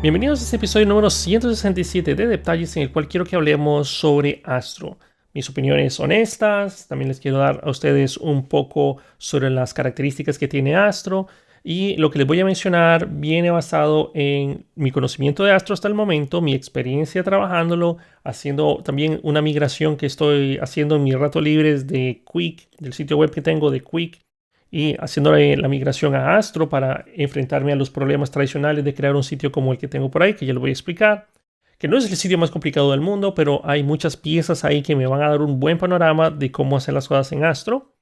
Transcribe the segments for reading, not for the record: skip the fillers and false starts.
Bienvenidos a este episodio número 167 de Detalles, en el cual quiero que hablemos sobre Astro. Mis opiniones honestas, también les quiero dar a ustedes un poco sobre las características que tiene Astro, y lo que les voy a mencionar viene basado en mi conocimiento de Astro hasta el momento, mi experiencia trabajándolo, haciendo también una migración que estoy haciendo en mis ratos libres de Qwik, del sitio web que tengo de Qwik, y haciéndole la migración a Astro para enfrentarme a los problemas tradicionales de crear un sitio como el que tengo por ahí, que ya lo voy a explicar, que no es el sitio más complicado del mundo, pero hay muchas piezas ahí que me van a dar un buen panorama de cómo hacer las cosas en Astro.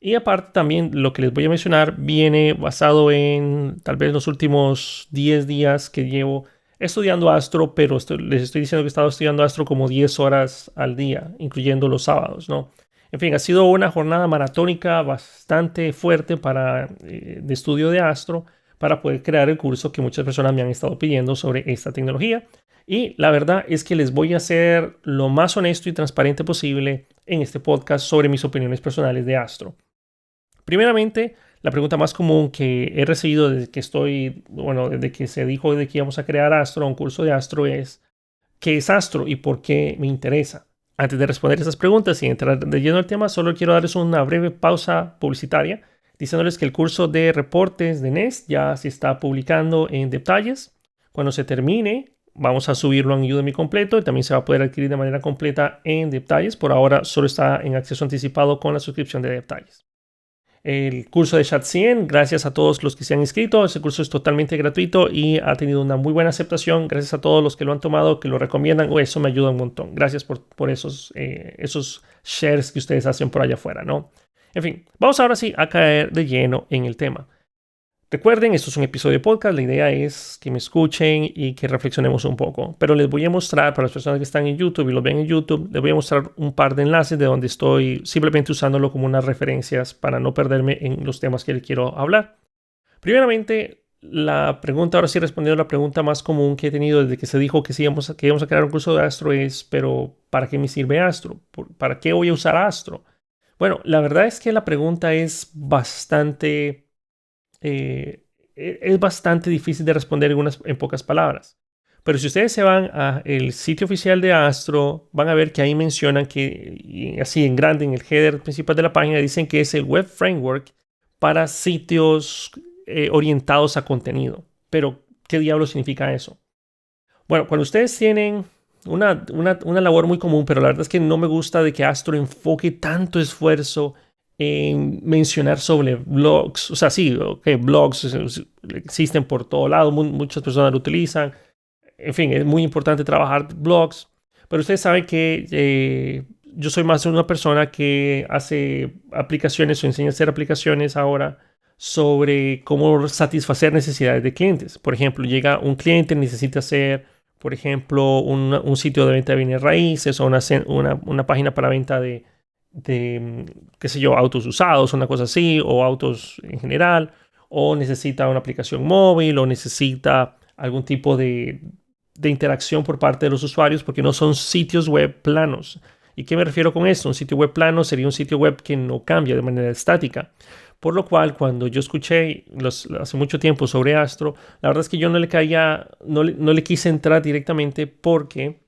Y aparte también lo que les voy a mencionar viene basado en tal vez los últimos 10 días que llevo estudiando Astro, pero les estoy diciendo que he estado estudiando Astro como 10 horas al día, incluyendo los sábados, ¿no? En fin, ha sido una jornada maratónica bastante fuerte de estudio de Astro para poder crear el curso que muchas personas me han estado pidiendo sobre esta tecnología. Y la verdad es que les voy a ser lo más honesto y transparente posible en este podcast sobre mis opiniones personales de Astro. Primeramente, la pregunta más común que he recibido desde que se dijo de que íbamos a crear Astro, un curso de Astro, es ¿qué es Astro y por qué me interesa? Antes de responder esas preguntas y entrar de lleno al tema, solo quiero darles una breve pausa publicitaria diciéndoles que el curso de reportes de Nest ya se está publicando en detalles. Cuando se termine, vamos a subirlo en Udemy completo y también se va a poder adquirir de manera completa en detalles. Por ahora solo está en acceso anticipado con la suscripción de detalles. El curso de Chat100, gracias a todos los que se han inscrito. Ese curso es totalmente gratuito y ha tenido una muy buena aceptación. Gracias a todos los que lo han tomado, que lo recomiendan. Eso me ayuda un montón. Gracias por esos shares que ustedes hacen por allá afuera, ¿no? En fin, vamos ahora sí a caer de lleno en el tema. Recuerden, esto es un episodio de podcast. La idea es que me escuchen y que reflexionemos un poco. Pero les voy a mostrar, para las personas que están en YouTube y lo ven en YouTube, les voy a mostrar un par de enlaces de donde estoy simplemente usándolo como unas referencias para no perderme en los temas que les quiero hablar. Primeramente, la pregunta, ahora sí respondiendo a la pregunta más común que he tenido desde que se dijo que íbamos a crear un curso de Astro es, pero ¿para qué me sirve Astro? ¿Para qué voy a usar Astro? Bueno, la verdad es que la pregunta es bastante difícil de responder en pocas palabras. Pero si ustedes se van al sitio oficial de Astro, van a ver que ahí mencionan que, así en grande, en el header principal de la página, dicen que es el Web Framework para sitios orientados a contenido. Pero, ¿qué diablo significa eso? Bueno, cuando ustedes tienen una labor muy común, pero la verdad es que no me gusta de que Astro enfoque tanto esfuerzo en mencionar sobre blogs. O sea, sí, blogs existen por todo lado, muchas personas lo utilizan. En fin, es muy importante trabajar blogs, pero ustedes saben que yo soy más una persona que hace aplicaciones o enseña a hacer aplicaciones ahora sobre cómo satisfacer necesidades de clientes. Por ejemplo, llega un cliente, necesita hacer, por ejemplo, un sitio de venta de bienes raíces o una página para venta de qué sé yo, autos usados, una cosa así, o autos en general, o necesita una aplicación móvil, o necesita algún tipo de interacción por parte de los usuarios, porque no son sitios web planos. ¿Y qué me refiero con esto? Un sitio web plano sería un sitio web que no cambia de manera estática. Por lo cual, cuando yo escuché hace mucho tiempo sobre Astro, la verdad es que yo no le quise entrar directamente porque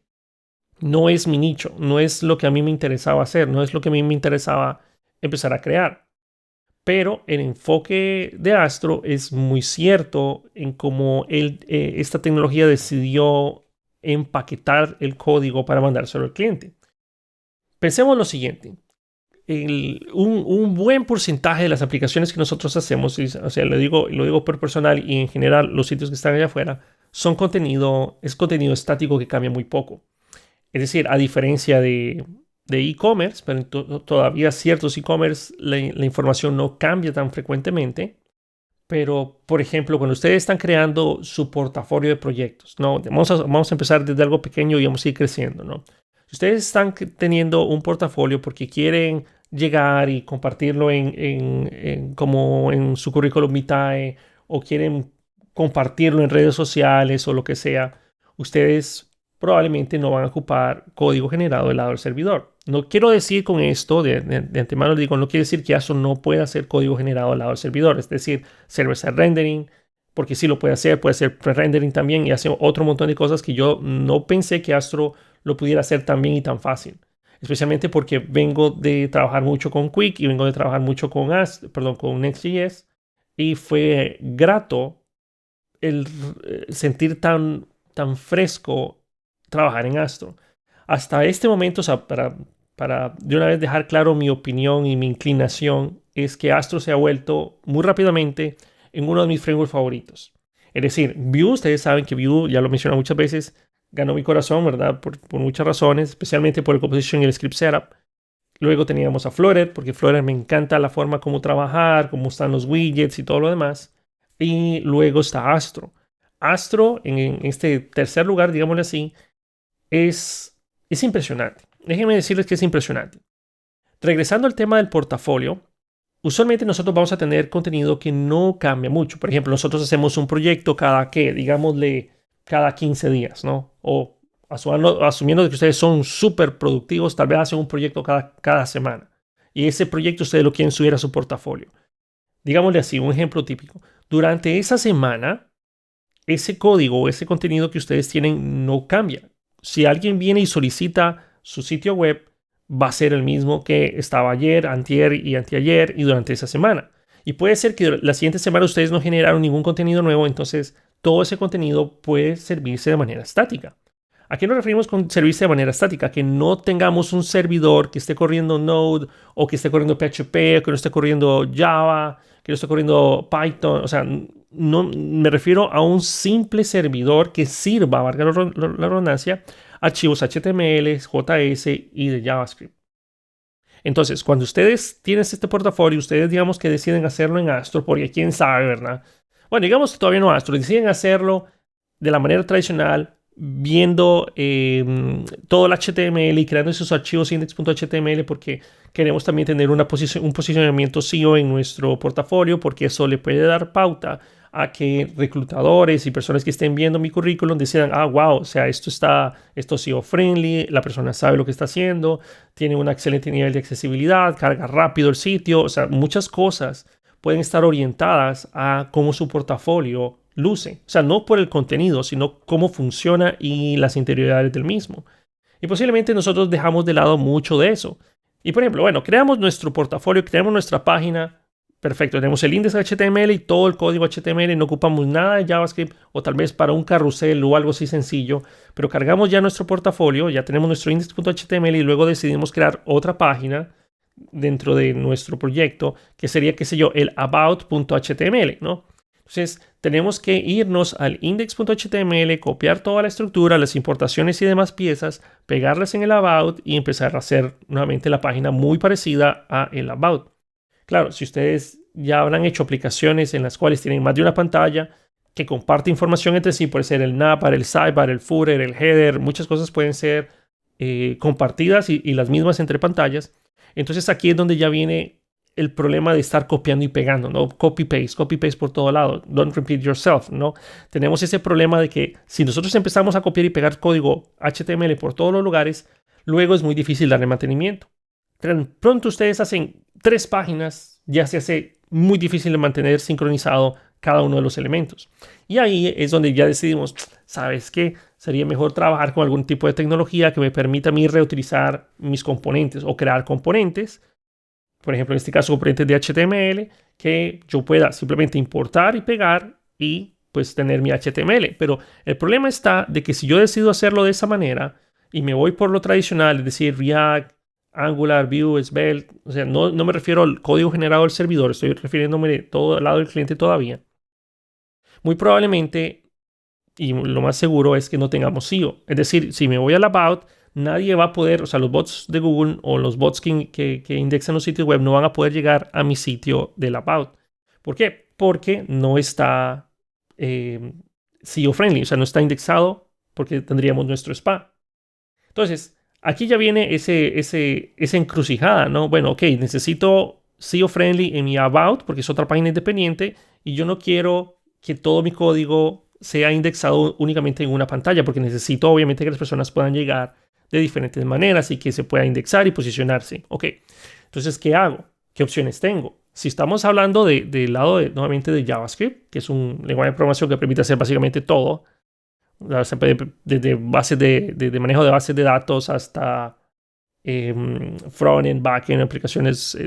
no es mi nicho, no es lo que a mí me interesaba hacer, no es lo que a mí me interesaba empezar a crear. Pero el enfoque de Astro es muy cierto en cómo esta tecnología decidió empaquetar el código para mandárselo al cliente. Pensemos lo siguiente. Un buen porcentaje de las aplicaciones que nosotros hacemos, o sea, lo digo por personal y en general los sitios que están allá afuera, es contenido estático que cambia muy poco. Es decir, a diferencia de e-commerce, pero todavía ciertos e-commerce la información no cambia tan frecuentemente. Pero, por ejemplo, cuando ustedes están creando su portafolio de proyectos, ¿no? Vamos a empezar desde algo pequeño y vamos a ir creciendo, ¿no? Si ustedes están teniendo un portafolio porque quieren llegar y compartirlo como en su currículum vitae, o quieren compartirlo en redes sociales o lo que sea, ustedes probablemente no van a ocupar código generado del lado del servidor. No quiero decir con esto, de antemano les digo, no quiere decir que eso no pueda ser código generado del lado del servidor, es decir, server-side rendering, porque sí lo puede hacer pre-rendering también y hace otro montón de cosas que yo no pensé que Astro lo pudiera hacer tan bien y tan fácil. Especialmente porque vengo de trabajar mucho con Qwik y vengo de trabajar mucho con con Next.js, y fue grato el sentir tan fresco trabajar en Astro. Hasta este momento, o sea, para de una vez dejar claro mi opinión y mi inclinación, es que Astro se ha vuelto muy rápidamente en uno de mis frameworks favoritos. Es decir, Vue, ustedes saben que Vue, ya lo mencioné muchas veces, ganó mi corazón, ¿verdad? Por muchas razones, especialmente por el composition y el script setup. Luego teníamos a Flutter, porque Flutter me encanta la forma como trabajar, cómo están los widgets y todo lo demás. Y luego está Astro. Astro, en este tercer lugar, digámoslo así, es impresionante. Déjenme decirles que es impresionante. Regresando al tema del portafolio, usualmente nosotros vamos a tener contenido que no cambia mucho. Por ejemplo, nosotros hacemos un proyecto digámosle, cada 15 días, ¿no? O asumiendo que ustedes son súper productivos, tal vez hacen un proyecto cada semana. Y ese proyecto ustedes lo quieren subir a su portafolio. Digámosle así, un ejemplo típico. Durante esa semana, ese código o ese contenido que ustedes tienen no cambia. Si alguien viene y solicita su sitio web, va a ser el mismo que estaba ayer, antier y anteayer y durante esa semana. Y puede ser que la siguiente semana ustedes no generaron ningún contenido nuevo, entonces todo ese contenido puede servirse de manera estática. ¿A qué nos referimos con servirse de manera estática? Que no tengamos un servidor que esté corriendo Node o que esté corriendo PHP o que no esté corriendo Java, que no esté corriendo Python. O sea, no me refiero a un simple servidor que sirva, valga la redundancia, archivos HTML, JS y de JavaScript. Entonces, cuando ustedes tienen este portafolio, ustedes digamos que deciden hacerlo en Astro, porque quién sabe, ¿verdad? Bueno, digamos que todavía no Astro, deciden hacerlo de la manera tradicional, viendo todo el HTML y creando esos archivos index.html, porque queremos también tener un posicionamiento SEO en nuestro portafolio, porque eso le puede dar pauta a que reclutadores y personas que estén viendo mi currículum decidan, wow, o sea, esto es SEO friendly, la persona sabe lo que está haciendo, tiene un excelente nivel de accesibilidad, carga rápido el sitio, o sea, muchas cosas pueden estar orientadas a cómo su portafolio luce. O sea, no por el contenido, sino cómo funciona y las interioridades del mismo. Y posiblemente nosotros dejamos de lado mucho de eso. Y por ejemplo, bueno, creamos nuestro portafolio, creamos nuestra página. Perfecto, tenemos el índice HTML y todo el código HTML, no ocupamos nada de JavaScript o tal vez para un carrusel o algo así sencillo, pero cargamos ya nuestro portafolio, ya tenemos nuestro index.html y luego decidimos crear otra página dentro de nuestro proyecto que sería, qué sé yo, el about.html, ¿no? Entonces, tenemos que irnos al index.html, copiar toda la estructura, las importaciones y demás piezas, pegarlas en el about y empezar a hacer nuevamente la página muy parecida a el about. Claro, si ustedes ya habrán hecho aplicaciones en las cuales tienen más de una pantalla que comparte información entre sí, puede ser el navbar, el sidebar, el footer, el header, muchas cosas pueden ser compartidas y las mismas entre pantallas. Entonces aquí es donde ya viene el problema de estar copiando y pegando, ¿no? Copy-paste por todo lado. Don't repeat yourself, ¿no? Tenemos ese problema de que si nosotros empezamos a copiar y pegar código HTML por todos los lugares, luego es muy difícil darle mantenimiento. Tan pronto ustedes hacen 3 páginas, ya se hace muy difícil de mantener sincronizado cada uno de los elementos. Y ahí es donde ya decidimos, ¿sabes qué? Sería mejor trabajar con algún tipo de tecnología que me permita a mí reutilizar mis componentes o crear componentes. Por ejemplo, en este caso, componentes de HTML que yo pueda simplemente importar y pegar y pues tener mi HTML. Pero el problema está de que si yo decido hacerlo de esa manera y me voy por lo tradicional, es decir, React, Angular, Vue, Svelte, o sea, no me refiero al código generado del servidor, estoy refiriéndome de todo al lado del cliente todavía. Muy probablemente, y lo más seguro es que no tengamos SEO. Es decir, si me voy al About, nadie va a poder, o sea, los bots de Google o los bots que indexan los sitios web no van a poder llegar a mi sitio del About. ¿Por qué? Porque no está SEO friendly, o sea, no está indexado porque tendríamos nuestro spa. Entonces, aquí ya viene esa encrucijada, ¿no? Bueno, ok, necesito SEO friendly en mi About porque es otra página independiente y yo no quiero que todo mi código sea indexado únicamente en una pantalla porque necesito obviamente que las personas puedan llegar de diferentes maneras y que se pueda indexar y posicionarse. Ok, entonces, ¿qué hago? ¿Qué opciones tengo? Si estamos hablando del lado nuevamente de JavaScript, que es un lenguaje de programación que permite hacer básicamente todo, desde bases de manejo de bases de datos hasta frontend, backend, aplicaciones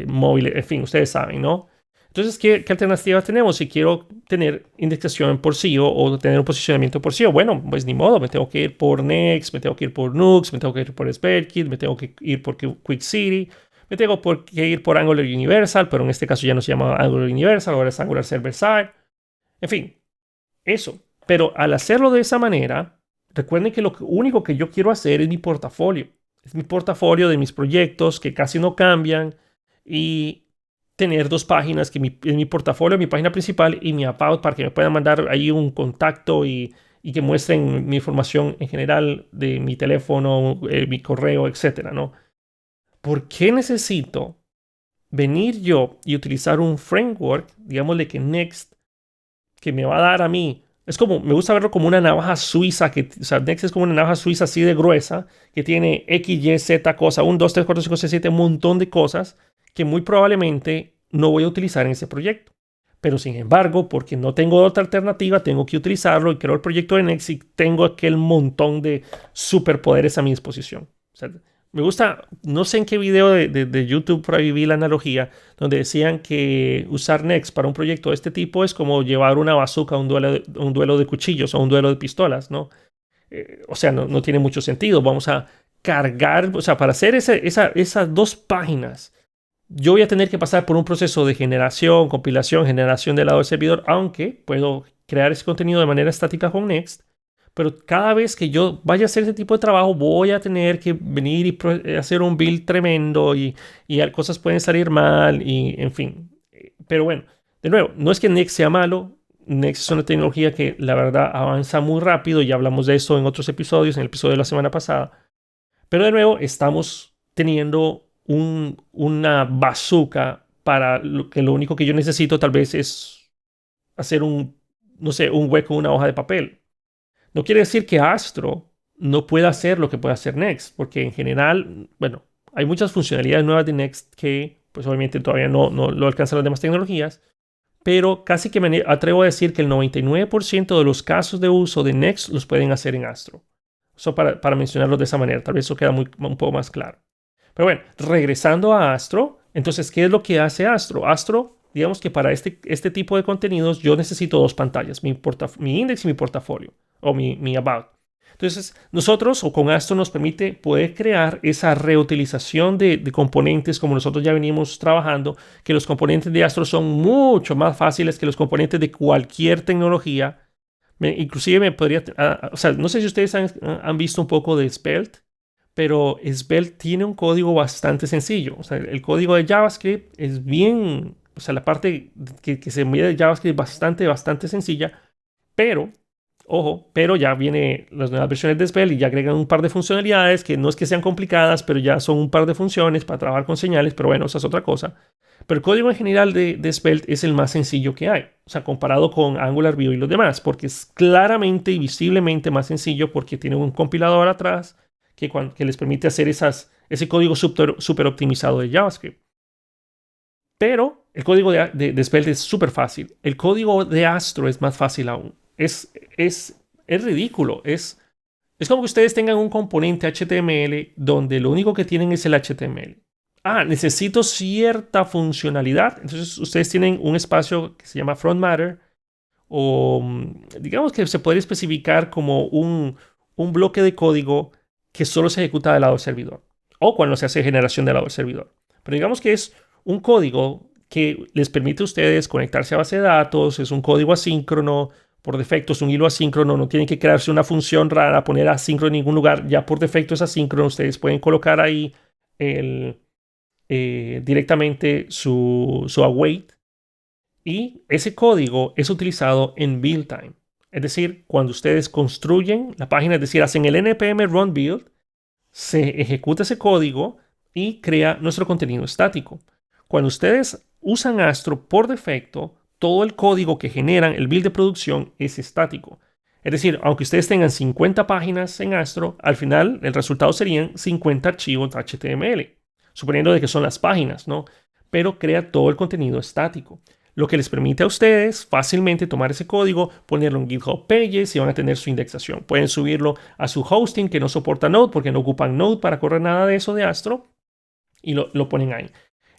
móviles, en fin, ustedes saben, ¿no? Entonces, ¿qué alternativas tenemos? Si quiero tener indexación por SEO o tener un posicionamiento por SEO, bueno, pues ni modo, me tengo que ir por Next, me tengo que ir por Nuxt, me tengo que ir por SvelteKit, me tengo que ir por Quick City, me tengo que ir por Angular Universal, pero en este caso ya no se llama Angular Universal, ahora es Angular Server Side. En fin, eso. Pero al hacerlo de esa manera, recuerden que lo único que yo quiero hacer es mi portafolio. Es mi portafolio de mis proyectos que casi no cambian y tener dos páginas, que en mi portafolio, mi página principal y mi About, para que me puedan mandar ahí un contacto y que muestren mi información en general de mi teléfono, mi correo, etcétera, ¿no? ¿Por qué necesito venir yo y utilizar un framework, digámosle que Next, que me va a dar a mí? Es como, me gusta verlo como una navaja suiza, o sea, Next es como una navaja suiza así de gruesa, que tiene X, Y, Z cosa, 1, 2, 3, 4, 5, 6, 7, un montón de cosas que muy probablemente no voy a utilizar en ese proyecto. Pero sin embargo, porque no tengo otra alternativa, tengo que utilizarlo y creo el proyecto de Next y tengo aquel montón de superpoderes a mi disposición. O sea, me gusta, no sé en qué video de YouTube por ahí vi la analogía, donde decían que usar Next para un proyecto de este tipo es como llevar una bazooka a un duelo de cuchillos o un duelo de pistolas, ¿no? O sea, no tiene mucho sentido. Vamos a cargar, o sea, para hacer esas dos páginas, yo voy a tener que pasar por un proceso de generación, compilación, generación del lado del servidor, aunque puedo crear ese contenido de manera estática con Next. Pero cada vez que yo vaya a hacer ese tipo de trabajo, voy a tener que venir y hacer un build tremendo y cosas pueden salir mal y en fin. Pero bueno, de nuevo, no es que Next sea malo. Next es una tecnología que la verdad avanza muy rápido. Ya hablamos de eso en otros episodios, en el episodio de la semana pasada. Pero de nuevo, estamos teniendo una bazooka para lo único que yo necesito tal vez es hacer no sé, un hueco en una hoja de papel. No quiere decir que Astro no pueda hacer lo que puede hacer Next, porque en general, bueno, hay muchas funcionalidades nuevas de Next que, pues obviamente todavía no lo alcanzan las demás tecnologías, pero casi que me atrevo a decir que el 99% de los casos de uso de Next los pueden hacer en Astro. Eso para mencionarlo de esa manera, tal vez eso queda un poco más claro. Pero bueno, regresando a Astro, entonces, ¿qué es lo que hace Astro? Astro, digamos que para este tipo de contenidos yo necesito dos pantallas, mi index y mi portafolio, o mi About. Entonces, nosotros o con Astro nos permite poder crear esa reutilización de componentes como nosotros ya venimos trabajando, que los componentes de Astro son mucho más fáciles que los componentes de cualquier tecnología. Inclusive me podría, o sea, no sé si ustedes han visto un poco de Svelte, pero Svelte tiene un código bastante sencillo. O sea, el código de JavaScript es bien, o sea, la parte que se mide de JavaScript es bastante sencilla, pero, ojo, pero ya vienen las nuevas versiones de Svelte y ya agregan un par de funcionalidades que no es que sean complicadas, pero ya son un par de funciones para trabajar con señales, pero bueno, esa es otra cosa. Pero el código en general de Svelte es el más sencillo que hay, o sea, comparado con Angular, Vue y los demás, porque es claramente y visiblemente más sencillo porque tiene un compilador atrás que les permite hacer ese código súper optimizado de JavaScript. Pero el código de Svelte es súper fácil. El código de Astro es más fácil aún. Es ridículo. Es como que ustedes tengan un componente HTML donde lo único que tienen es el HTML. Necesito cierta funcionalidad. Entonces ustedes tienen un espacio que se llama front matter, o digamos que se podría especificar como un bloque de código que solo se ejecuta del lado del servidor o cuando se hace generación del lado del servidor. Pero digamos que es un código que les permite a ustedes conectarse a base de datos, es un código asíncrono, por defecto es un hilo asíncrono, no tienen que crearse una función rara, poner asíncrono en ningún lugar, ya por defecto es asíncrono, ustedes pueden colocar ahí directamente su await y ese código es utilizado en build time. Es decir, cuando ustedes construyen la página, es decir, hacen el npm run build, se ejecuta ese código y crea nuestro contenido estático. Cuando ustedes usan Astro por defecto, todo el código que generan, el build de producción, es estático. Es decir, aunque ustedes tengan 50 páginas en Astro, al final el resultado serían 50 archivos HTML, suponiendo de que son las páginas, ¿no? pero crea todo el contenido estático, lo que les permite a ustedes fácilmente tomar ese código, ponerlo en GitHub Pages y van a tener su indexación. Pueden subirlo a su hosting que no soporta Node porque no ocupan Node para correr nada de eso de Astro y lo ponen ahí.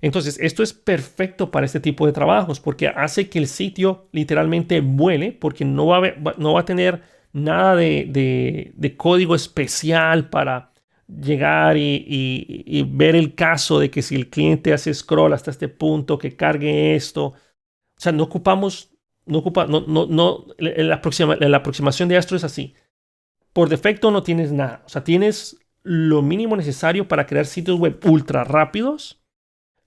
Entonces, esto es perfecto para este tipo de trabajos porque hace que el sitio literalmente vuele porque no va a tener nada de código especial para llegar y ver el caso de que si el cliente hace scroll hasta este punto, que cargue esto. O sea, no ocupamos, la aproximación de Astro es así. Por defecto no tienes nada. O sea, tienes lo mínimo necesario para crear sitios web ultra rápidos.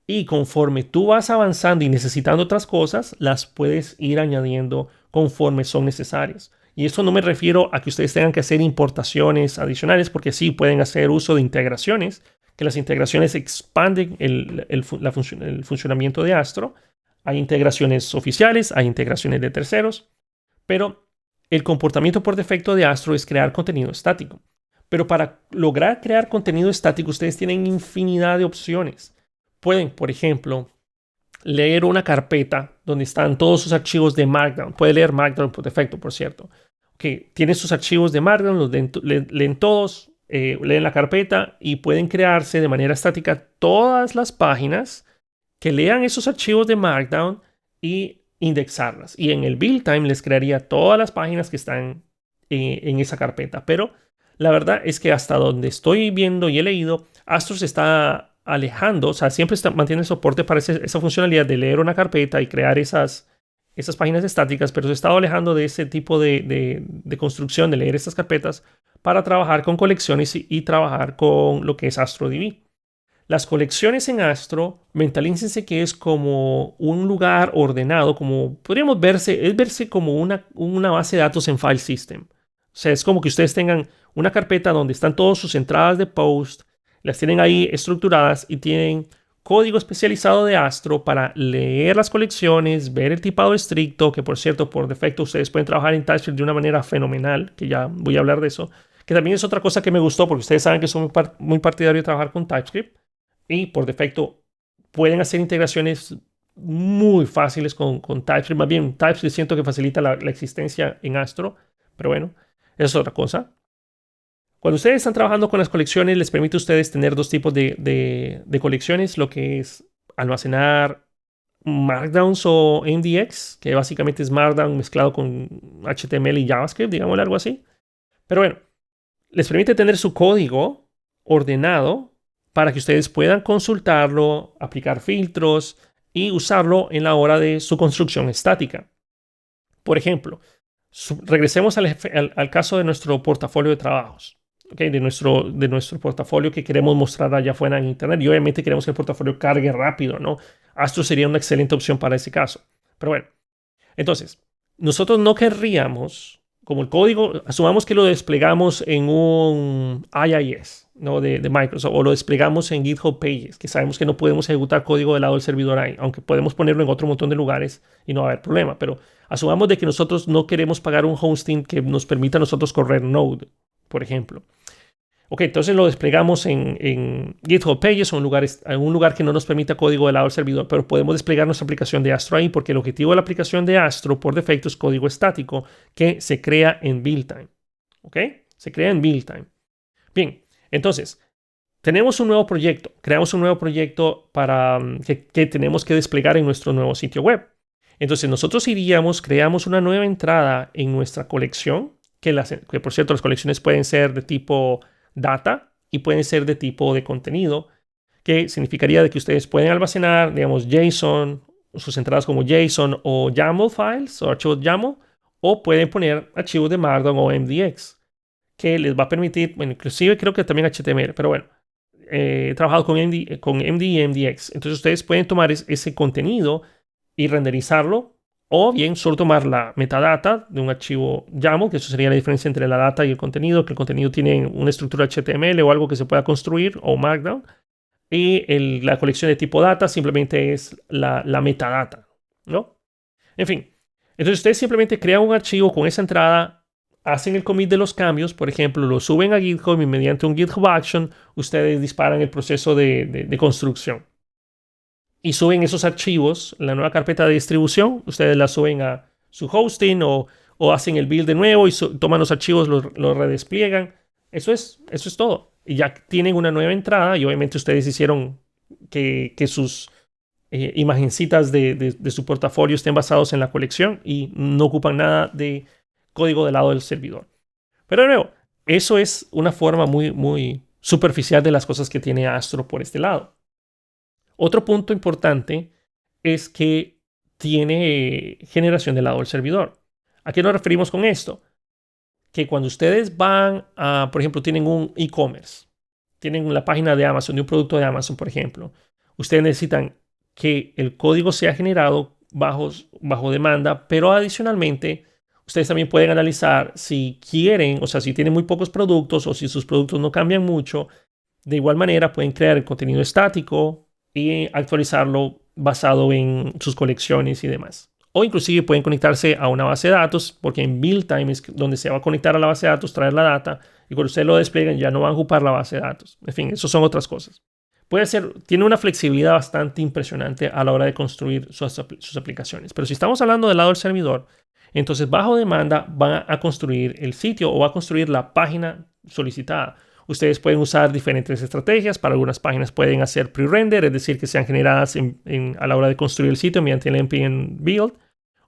Y conforme tú vas avanzando y necesitando otras cosas, las puedes ir añadiendo conforme son necesarias. Y eso no me refiero a que ustedes tengan que hacer importaciones adicionales, porque sí pueden hacer uso de integraciones, que las integraciones expanden el funcionamiento de Astro. Hay integraciones oficiales, hay integraciones de terceros, pero el comportamiento por defecto de Astro es crear contenido estático. Pero para lograr crear contenido estático, ustedes tienen infinidad de opciones. Pueden, por ejemplo, leer una carpeta donde están todos sus archivos de Markdown. Puede leer Markdown por defecto, por cierto. Que tiene sus archivos de Markdown, los leen todos, leen la carpeta y pueden crearse de manera estática todas las páginas que lean esos archivos de Markdown y indexarlas. Y en el build time les crearía todas las páginas que están en esa carpeta. Pero la verdad es que hasta donde estoy viendo y he leído, Astro se está alejando, o sea, siempre mantiene soporte para esa funcionalidad de leer una carpeta y crear esas páginas estáticas, pero se está alejando de ese tipo de construcción, de leer estas carpetas, para trabajar con colecciones y trabajar con lo que es AstroDB. Las colecciones en Astro, mentalícense que es como un lugar ordenado, como podríamos verse como una base de datos en file system. O sea, es como que ustedes tengan una carpeta donde están todas sus entradas de post, las tienen ahí estructuradas y tienen código especializado de Astro para leer las colecciones, ver el tipado estricto, que por cierto, por defecto ustedes pueden trabajar en TypeScript de una manera fenomenal, que ya voy a hablar de eso, que también es otra cosa que me gustó porque ustedes saben que soy muy partidario de trabajar con TypeScript y por defecto pueden hacer integraciones muy fáciles con TypeScript. Más bien, TypeScript siento que facilita la existencia en Astro, pero bueno, eso es otra cosa. Cuando ustedes están trabajando con las colecciones, les permite a ustedes tener dos tipos de colecciones, lo que es almacenar Markdowns o MDX, que básicamente es Markdown mezclado con HTML y JavaScript, digamos algo así. Pero bueno, les permite tener su código ordenado para que ustedes puedan consultarlo, aplicar filtros y usarlo en la hora de su construcción estática. Por ejemplo, regresemos al caso de nuestro portafolio de trabajos. Okay, de nuestro portafolio que queremos mostrar allá afuera en Internet. Y obviamente queremos que el portafolio cargue rápido, ¿no? Astro sería una excelente opción para ese caso. Pero bueno, entonces, nosotros no querríamos, como el código, asumamos que lo desplegamos en un IIS, ¿no? de Microsoft, o lo desplegamos en GitHub Pages, que sabemos que no podemos ejecutar código del lado del servidor ahí, aunque podemos ponerlo en otro montón de lugares y no va a haber problema. Pero asumamos de que nosotros no queremos pagar un hosting que nos permita a nosotros correr Node, por ejemplo. Ok, entonces lo desplegamos en GitHub Pages o en un lugar que no nos permita código del lado del servidor, pero podemos desplegar nuestra aplicación de Astro ahí porque el objetivo de la aplicación de Astro por defecto es código estático que se crea en build time. Ok, se crea en build time. Bien, entonces, tenemos un nuevo proyecto. Creamos un nuevo proyecto para que tenemos que desplegar en nuestro nuevo sitio web. Entonces, nosotros creamos una nueva entrada en nuestra colección, que por cierto, las colecciones pueden ser de tipo data y pueden ser de tipo de contenido, que significaría de que ustedes pueden almacenar, digamos, JSON, sus entradas como JSON o YAML files o archivos YAML, o pueden poner archivos de Markdown o MDX, que les va a permitir, bueno, inclusive creo que también HTML, pero bueno, he trabajado con MD y MDX. Entonces ustedes pueden tomar ese contenido y renderizarlo, o bien solo tomar la metadata de un archivo YAML, que eso sería la diferencia entre la data y el contenido, que el contenido tiene una estructura HTML o algo que se pueda construir, o Markdown, y la colección de tipo data simplemente es la metadata, ¿no? En fin, entonces ustedes simplemente crean un archivo con esa entrada, hacen el commit de los cambios, por ejemplo, lo suben a GitHub y mediante un GitHub Action ustedes disparan el proceso de construcción. y suben esos archivos, la nueva carpeta de distribución, ustedes la suben a su hosting o hacen el build de nuevo y toman los archivos, los redespliegan. Eso es todo. Y ya tienen una nueva entrada y obviamente ustedes hicieron que sus imagencitas de su portafolio estén basados en la colección y no ocupan nada de código del lado del servidor. Pero de nuevo, eso es una forma muy, muy superficial de las cosas que tiene Astro por este lado. Otro punto importante es que tiene generación del lado del servidor. ¿A qué nos referimos con esto? Que cuando ustedes van a, por ejemplo, tienen un e-commerce, tienen la página de Amazon, de un producto de Amazon, por ejemplo, ustedes necesitan que el código sea generado bajo demanda, pero adicionalmente ustedes también pueden analizar si quieren, o sea, si tienen muy pocos productos o si sus productos no cambian mucho. De igual manera pueden crear el contenido estático y actualizarlo basado en sus colecciones y demás. O inclusive pueden conectarse a una base de datos, porque en build time es donde se va a conectar a la base de datos, traer la data, y cuando ustedes lo despliegan ya no van a ocupar la base de datos. En fin, eso son otras cosas. Tiene una flexibilidad bastante impresionante a la hora de construir sus aplicaciones. Pero si estamos hablando del lado del servidor, entonces bajo demanda van a construir el sitio o va a construir la página solicitada. Ustedes pueden usar diferentes estrategias. Para algunas páginas pueden hacer pre-render, es decir, que sean generadas a la hora de construir el sitio mediante el npm build.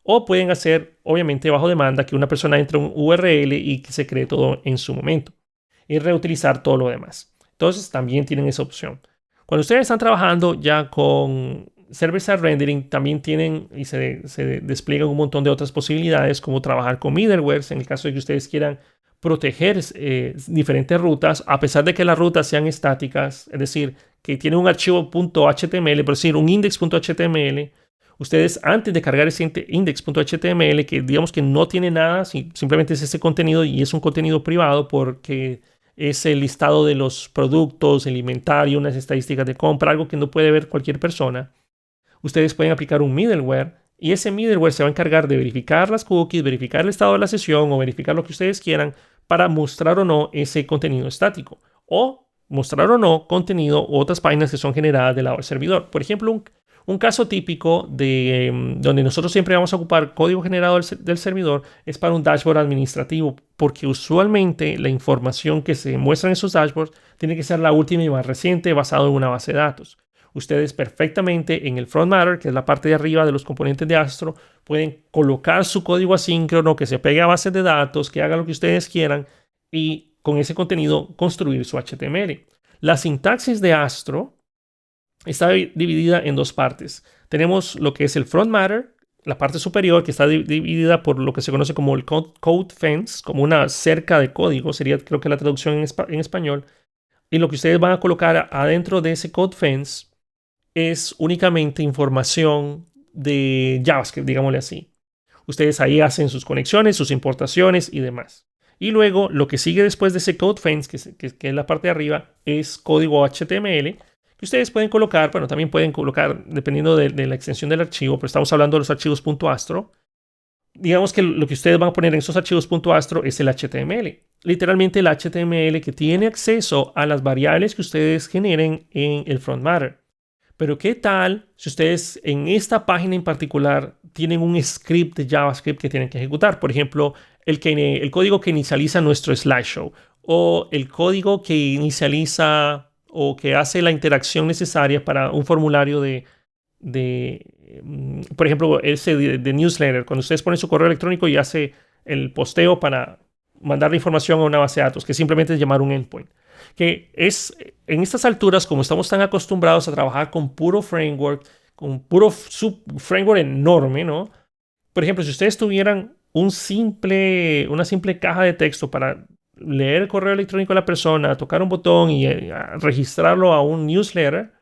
O pueden hacer, obviamente, bajo demanda, que una persona entre un URL y que se cree todo en su momento. Y reutilizar todo lo demás. Entonces, también tienen esa opción. Cuando ustedes están trabajando ya con server-side rendering, también tienen y se despliegan un montón de otras posibilidades, como trabajar con middlewares, en el caso de que ustedes quieran proteger diferentes rutas, a pesar de que las rutas sean estáticas, es decir, que tienen un archivo .html, por decir, un index.html. Ustedes, antes de cargar ese index.html, que digamos que no tiene nada, simplemente es ese contenido y es un contenido privado porque es el listado de los productos, el inventario, unas estadísticas de compra, algo que no puede ver cualquier persona. Ustedes pueden aplicar un middleware y ese middleware se va a encargar de verificar las cookies, verificar el estado de la sesión o verificar lo que ustedes quieran para mostrar o no ese contenido estático o mostrar o no contenido u otras páginas que son generadas del lado del servidor. Por ejemplo, un caso típico de donde nosotros siempre vamos a ocupar código generado del servidor es para un dashboard administrativo, porque usualmente la información que se muestra en esos dashboards tiene que ser la última y más reciente basado en una base de datos. Ustedes perfectamente en el front matter, que es la parte de arriba de los componentes de Astro, pueden colocar su código asíncrono que se pegue a bases de datos, que haga lo que ustedes quieran y con ese contenido construir su HTML. La sintaxis de Astro está dividida en dos partes. Tenemos lo que es el front matter, la parte superior, que está dividida por lo que se conoce como el code fence, como una cerca de código, sería creo que la traducción en español. Y lo que ustedes van a colocar adentro de ese code fence es únicamente información de JavaScript, digámosle así. Ustedes ahí hacen sus conexiones, sus importaciones y demás. Y luego lo que sigue después de ese code fence, que es la parte de arriba, es código HTML, que ustedes pueden colocar, bueno, también pueden colocar dependiendo de la extensión del archivo, pero estamos hablando de los archivos .astro. Digamos que lo que ustedes van a poner en esos archivos .astro es el HTML. Literalmente el HTML que tiene acceso a las variables que ustedes generen en el front matter. Pero ¿qué tal si ustedes en esta página en particular tienen un script de JavaScript que tienen que ejecutar? Por ejemplo, el código que inicializa nuestro slideshow o el código que inicializa o que hace la interacción necesaria para un formulario por ejemplo, ese de newsletter. Cuando ustedes ponen su correo electrónico y hace el posteo para mandar la información a una base de datos, que simplemente es llamar un endpoint. Que es, en estas alturas, como estamos tan acostumbrados a trabajar con puro framework, con puro framework enorme, ¿no? Por ejemplo, si ustedes tuvieran una simple caja de texto para leer el correo electrónico de la persona, tocar un botón y registrarlo a un newsletter,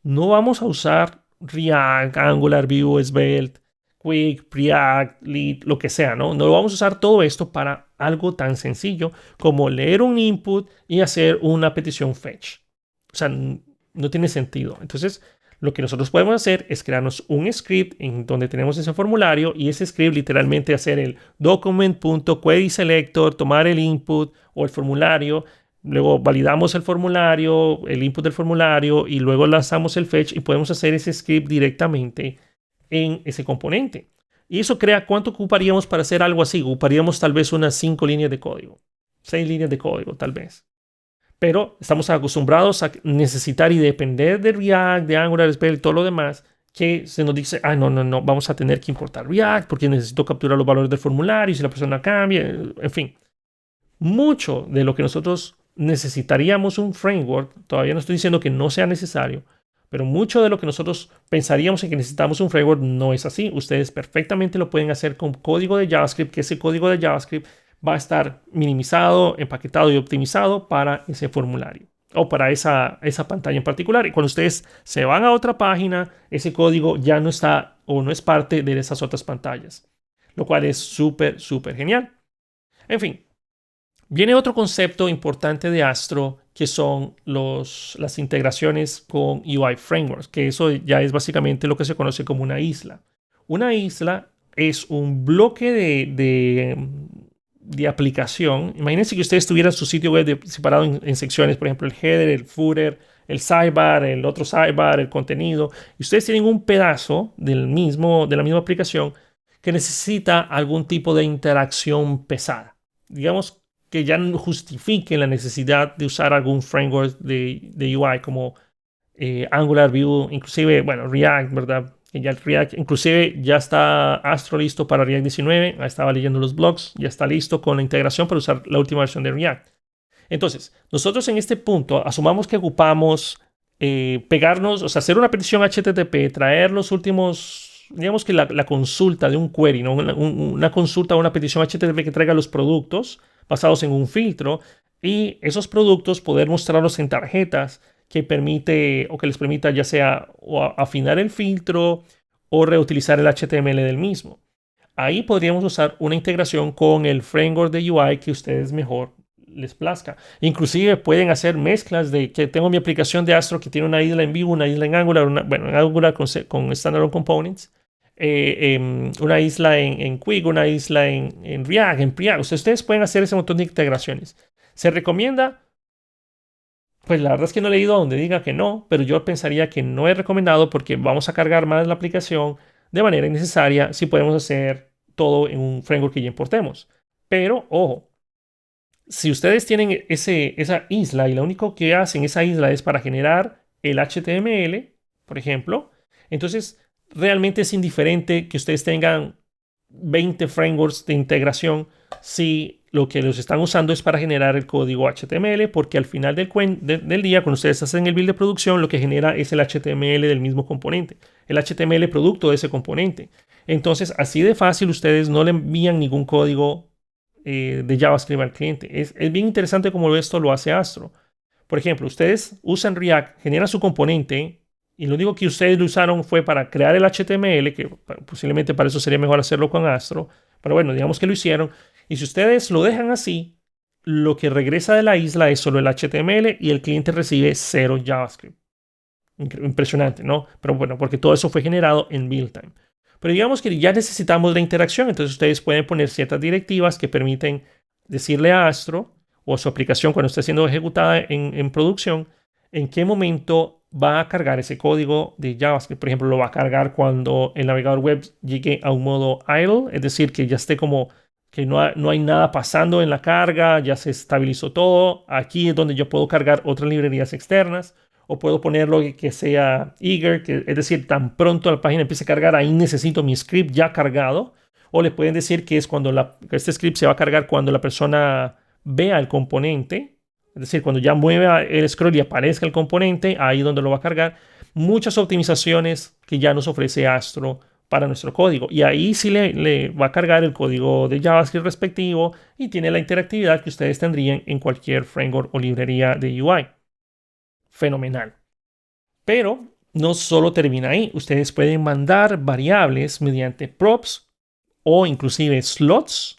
no vamos a usar React, Angular, Vue, Svelte, Quick, Preact, Lead, lo que sea, ¿no? No vamos a usar todo esto para algo tan sencillo como leer un input y hacer una petición fetch. O sea, no tiene sentido. Entonces, lo que nosotros podemos hacer es crearnos un script en donde tenemos ese formulario y ese script literalmente hacer el document.querySelector, tomar el input o el formulario, Luego validamos el formulario, el input del formulario y luego lanzamos el fetch y podemos hacer ese script directamente en ese componente. Y eso crea, ¿cuánto ocuparíamos para hacer algo así? Ocuparíamos tal vez unas 5 líneas de código, 6 líneas de código tal vez. Pero estamos acostumbrados a necesitar y depender de React, de Angular, Svelte y todo lo demás, que se nos dice, no, vamos a tener que importar React porque necesito capturar los valores del formulario y si la persona cambia, en fin. Mucho de lo que nosotros necesitaríamos un framework, todavía no estoy diciendo que no sea necesario, pero mucho de lo que nosotros pensaríamos en que necesitamos un framework no es así. Ustedes perfectamente lo pueden hacer con código de JavaScript, que ese código de JavaScript va a estar minimizado, empaquetado y optimizado para ese formulario o para esa pantalla en particular. Y cuando ustedes se van a otra página, ese código ya no está o no es parte de esas otras pantallas, lo cual es súper, súper genial. En fin, viene otro concepto importante de Astro que son las integraciones con UI Frameworks, que eso ya es básicamente lo que se conoce como una isla. Una isla es un bloque de aplicación. Imagínense que ustedes tuvieran su sitio web separado en secciones, por ejemplo, el header, el footer, el sidebar, el otro sidebar, el contenido. Y ustedes tienen un pedazo de la misma aplicación que necesita algún tipo de interacción pesada. Digamos que ya justifique la necesidad de usar algún framework de UI como Angular, Vue, inclusive, bueno, React, ¿verdad? Que ya el React, inclusive ya está Astro listo para React 19, estaba leyendo los blogs, ya está listo con la integración para usar la última versión de React. Entonces, nosotros en este punto asumamos que ocupamos pegarnos, o sea, hacer una petición HTTP, traer los últimos, digamos que la consulta de un query, ¿no? Una consulta o una petición HTTP que traiga los productos basados en un filtro y esos productos poder mostrarlos en tarjetas que permite o que les permita ya sea o afinar el filtro o reutilizar el HTML del mismo. Ahí podríamos usar una integración con el framework de UI que ustedes mejor les plazca. Inclusive pueden hacer mezclas de que tengo mi aplicación de Astro que tiene una isla en Vue, una isla en Angular, en Angular con Standalone Components, una isla en Quick, una isla en React, en Preact. O sea, ustedes pueden hacer ese montón de integraciones. ¿Se recomienda? Pues la verdad es que no he leído donde diga que no, pero yo pensaría que no es recomendado porque vamos a cargar más la aplicación de manera innecesaria si podemos hacer todo en un framework que ya importemos. Pero, ojo, si ustedes tienen esa isla y lo único que hacen esa isla es para generar el HTML, por ejemplo, entonces realmente es indiferente que ustedes tengan 20 frameworks de integración si lo que los están usando es para generar el código HTML, porque al final del día, cuando ustedes hacen el build de producción, lo que genera es el HTML del mismo componente, el HTML producto de ese componente. Entonces, así de fácil, ustedes no le envían ningún código de JavaScript al cliente. Es bien interesante cómo esto lo hace Astro. Por ejemplo, ustedes usan React, generan su componente y lo único que ustedes lo usaron fue para crear el HTML, que posiblemente para eso sería mejor hacerlo con Astro, pero bueno, digamos que lo hicieron. Y si ustedes lo dejan así, lo que regresa de la isla es solo el HTML y el cliente recibe 0 JavaScript. Impresionante, ¿no? Pero bueno, porque todo eso fue generado en build time. Pero digamos que ya necesitamos la interacción, entonces ustedes pueden poner ciertas directivas que permiten decirle a Astro o a su aplicación cuando esté siendo ejecutada en producción, en qué momento va a cargar ese código de JavaScript. Por ejemplo, lo va a cargar cuando el navegador web llegue a un modo idle, es decir, que ya esté como que no hay nada pasando en la carga, ya se estabilizó todo. Aquí es donde yo puedo cargar otras librerías externas. O puedo ponerlo que sea eager, es decir, tan pronto la página empiece a cargar, ahí necesito mi script ya cargado. O le pueden decir que es cuando este script se va a cargar cuando la persona vea el componente. Es decir, cuando ya mueva el scroll y aparezca el componente, ahí donde lo va a cargar. Muchas optimizaciones que ya nos ofrece Astro para nuestro código. Y ahí sí le va a cargar el código de JavaScript respectivo y tiene la interactividad que ustedes tendrían en cualquier framework o librería de UI. Fenomenal. Pero no solo termina ahí. Ustedes pueden mandar variables mediante props o inclusive slots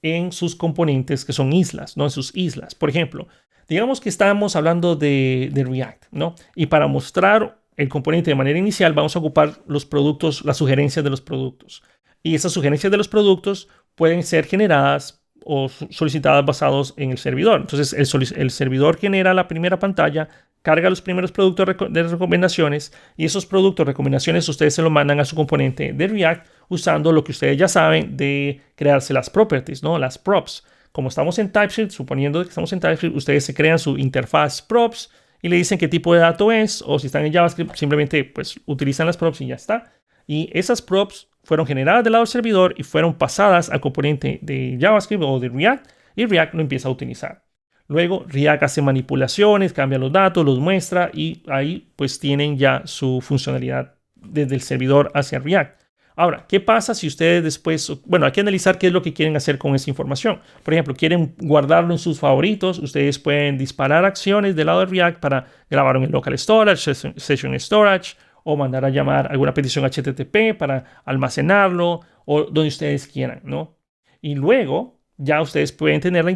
en sus componentes que son islas, ¿no? En sus islas. Por ejemplo, digamos que estamos hablando de React, ¿no? Y para mostrar el componente de manera inicial vamos a ocupar los productos, las sugerencias de los productos. Y esas sugerencias de los productos pueden ser generadas o solicitadas basados en el servidor. Entonces, el servidor genera la primera pantalla, carga los primeros productos de recomendaciones y esos productos de recomendaciones ustedes se lo mandan a su componente de React usando lo que ustedes ya saben de crearse las properties, ¿no? Las props. Como estamos en TypeScript, suponiendo que estamos en TypeScript, ustedes se crean su interfaz props y le dicen qué tipo de dato es, o si están en JavaScript, simplemente pues utilizan las props y ya está. Y esas props fueron generadas del lado del servidor y fueron pasadas al componente de JavaScript o de React y React lo empieza a utilizar. Luego React hace manipulaciones, cambia los datos, los muestra y ahí pues tienen ya su funcionalidad desde el servidor hacia React. Ahora, ¿qué pasa si ustedes después, bueno, hay que analizar qué es lo que quieren hacer con esa información? Por ejemplo, quieren guardarlo en sus favoritos, ustedes pueden disparar acciones del lado de React para grabarlo en el local storage, session storage, o mandar a llamar alguna petición HTTP para almacenarlo, o donde ustedes quieran, ¿no? Y luego ya ustedes pueden tener la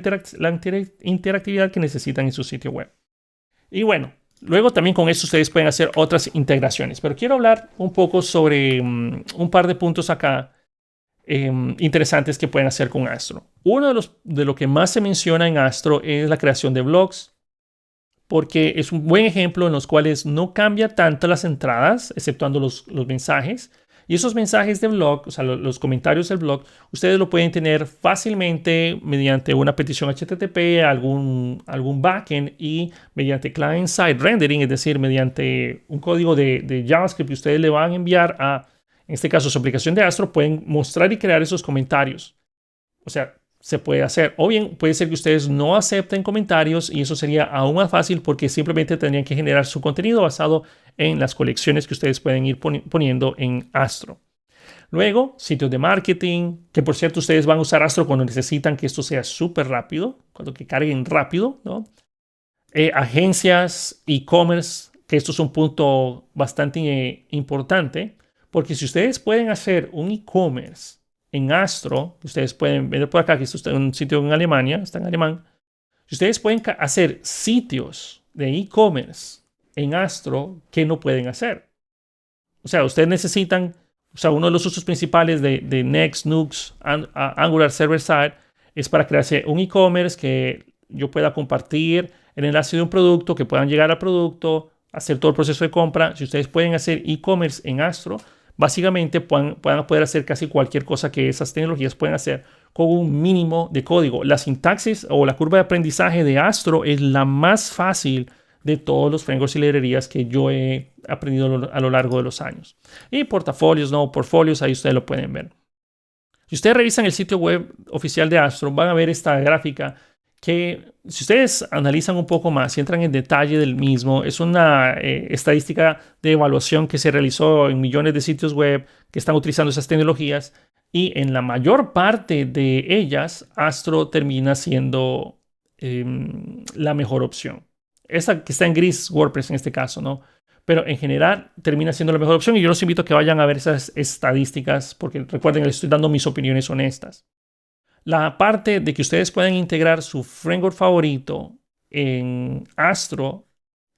interactividad que necesitan en su sitio web. Y bueno, luego también con eso ustedes pueden hacer otras integraciones. Pero quiero hablar un poco sobre un par de puntos acá interesantes que pueden hacer con Astro. Uno de lo que más se menciona en Astro es la creación de blogs, porque es un buen ejemplo en los cuales no cambia tanto las entradas, exceptuando los mensajes. Y esos mensajes de blog, o sea, los comentarios del blog, ustedes lo pueden tener fácilmente mediante una petición HTTP, algún backend y mediante client-side rendering, es decir, mediante un código de JavaScript que ustedes le van a enviar a, en este caso, su aplicación de Astro, pueden mostrar y crear esos comentarios. O sea, se puede hacer. O bien puede ser que ustedes no acepten comentarios y eso sería aún más fácil porque simplemente tendrían que generar su contenido basado en las colecciones que ustedes pueden ir poniendo en Astro. Luego, sitios de marketing, que por cierto ustedes van a usar Astro cuando necesitan que esto sea súper rápido, cuando que carguen rápido, ¿no? Agencias, e-commerce, que esto es un punto bastante importante, porque si ustedes pueden hacer un e-commerce en Astro, ustedes pueden ver por acá que esto está en un sitio en Alemania, está en alemán. Si ustedes pueden hacer sitios de e-commerce en Astro, ¿qué no pueden hacer? O sea, ustedes necesitan, o sea, uno de los usos principales de Next, Nux, Angular Server Side es para crearse un e-commerce que yo pueda compartir el enlace de un producto, que puedan llegar al producto, hacer todo el proceso de compra. Si ustedes pueden hacer e-commerce en Astro, básicamente puedan poder hacer casi cualquier cosa que esas tecnologías pueden hacer con un mínimo de código. La sintaxis o la curva de aprendizaje de Astro es la más fácil de todos los frameworks y librerías que yo he aprendido a lo largo de los años. Y portafolios, no portfolios, ahí ustedes lo pueden ver. Si ustedes revisan el sitio web oficial de Astro, van a ver esta gráfica que, si ustedes analizan un poco más y entran en detalle del mismo, es una estadística de evaluación que se realizó en millones de sitios web que están utilizando esas tecnologías y en la mayor parte de ellas Astro termina siendo la mejor opción. Esta que está en gris, WordPress en este caso, ¿no? Pero en general termina siendo la mejor opción y yo los invito a que vayan a ver esas estadísticas porque recuerden, les estoy dando mis opiniones honestas. La parte de que ustedes puedan integrar su framework favorito en Astro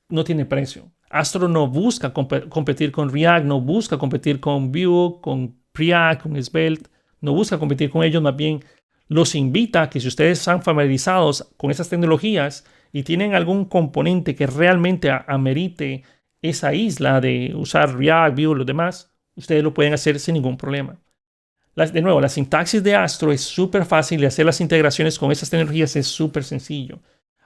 no tiene precio. Astro no busca competir con React, no busca competir con Vue, con Preact, con Svelte, no busca competir con ellos, más bien los invita a que si ustedes están familiarizados con esas tecnologías y tienen algún componente que realmente amerite esa isla de usar React, Vue, los demás, ustedes lo pueden hacer sin ningún problema. De nuevo, la sintaxis de Astro es súper fácil y hacer las integraciones con esas tecnologías es súper sencillo.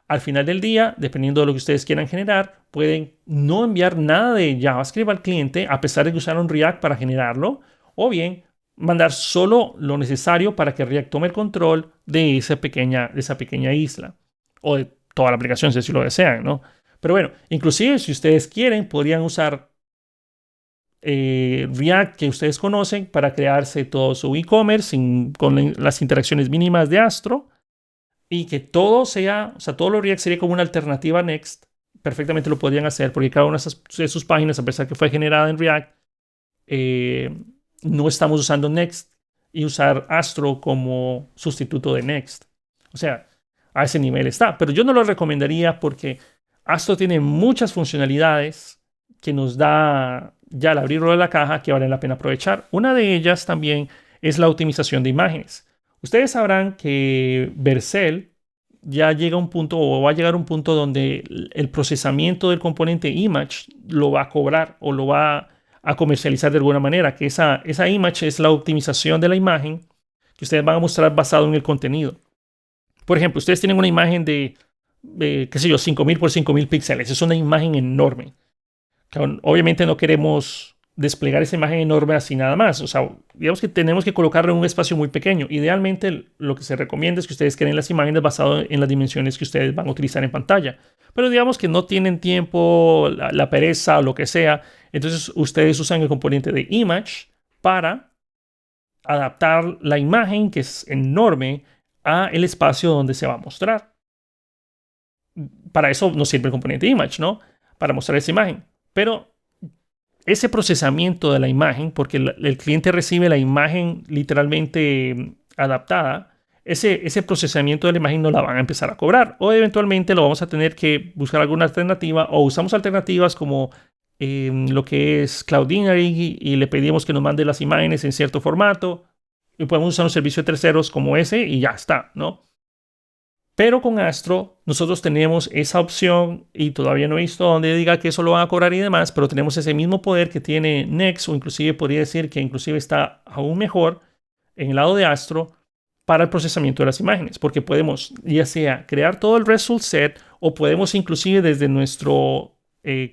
Al final del día, dependiendo de lo que ustedes quieran generar, pueden no enviar nada de JavaScript al cliente a pesar de que usaron React para generarlo, o bien mandar solo lo necesario para que React tome el control de esa pequeña isla o de toda la aplicación si lo desean, ¿no? Pero bueno, inclusive si ustedes quieren, podrían usar React que ustedes conocen para crearse todo su e-commerce con las interacciones mínimas de Astro y que todo sea, o sea, todo lo React sería como una alternativa a Next. Perfectamente lo podrían hacer porque cada una de sus páginas, a pesar que fue generada en React, no estamos usando Next y usar Astro como sustituto de Next. O sea, a ese nivel está. Pero yo no lo recomendaría porque Astro tiene muchas funcionalidades que nos da ya al abrirlo de la caja que vale la pena aprovechar. Una de ellas también es la optimización de imágenes. Ustedes sabrán que Vercel ya llega a un punto o va a llegar a un punto donde el procesamiento del componente image lo va a cobrar o lo va a comercializar de alguna manera, que esa image es la optimización de la imagen que ustedes van a mostrar basado en el contenido. Por ejemplo, ustedes tienen una imagen de qué sé yo, 5000 por 5000 píxeles. Es una imagen enorme. Obviamente no queremos desplegar esa imagen enorme así nada más. O sea, digamos que tenemos que colocarlo en un espacio muy pequeño. Idealmente, lo que se recomienda es que ustedes creen las imágenes basadas en las dimensiones que ustedes van a utilizar en pantalla. Pero digamos que no tienen tiempo, la pereza o lo que sea. Entonces, ustedes usan el componente de image para adaptar la imagen, que es enorme, a el espacio donde se va a mostrar. Para eso nos sirve el componente image, ¿no? Para mostrar esa imagen. Pero ese procesamiento de la imagen, porque el cliente recibe la imagen literalmente adaptada, ese procesamiento de la imagen no la van a empezar a cobrar. O eventualmente lo vamos a tener que buscar alguna alternativa, o usamos alternativas como lo que es Cloudinary y le pedimos que nos mande las imágenes en cierto formato. Y podemos usar un servicio de terceros como ese y ya está, ¿no? Pero con Astro nosotros tenemos esa opción y todavía no he visto donde diga que eso lo van a cobrar y demás, pero tenemos ese mismo poder que tiene Next, o inclusive podría decir que inclusive está aún mejor en el lado de Astro para el procesamiento de las imágenes, porque podemos ya sea crear todo el result set o podemos inclusive desde nuestro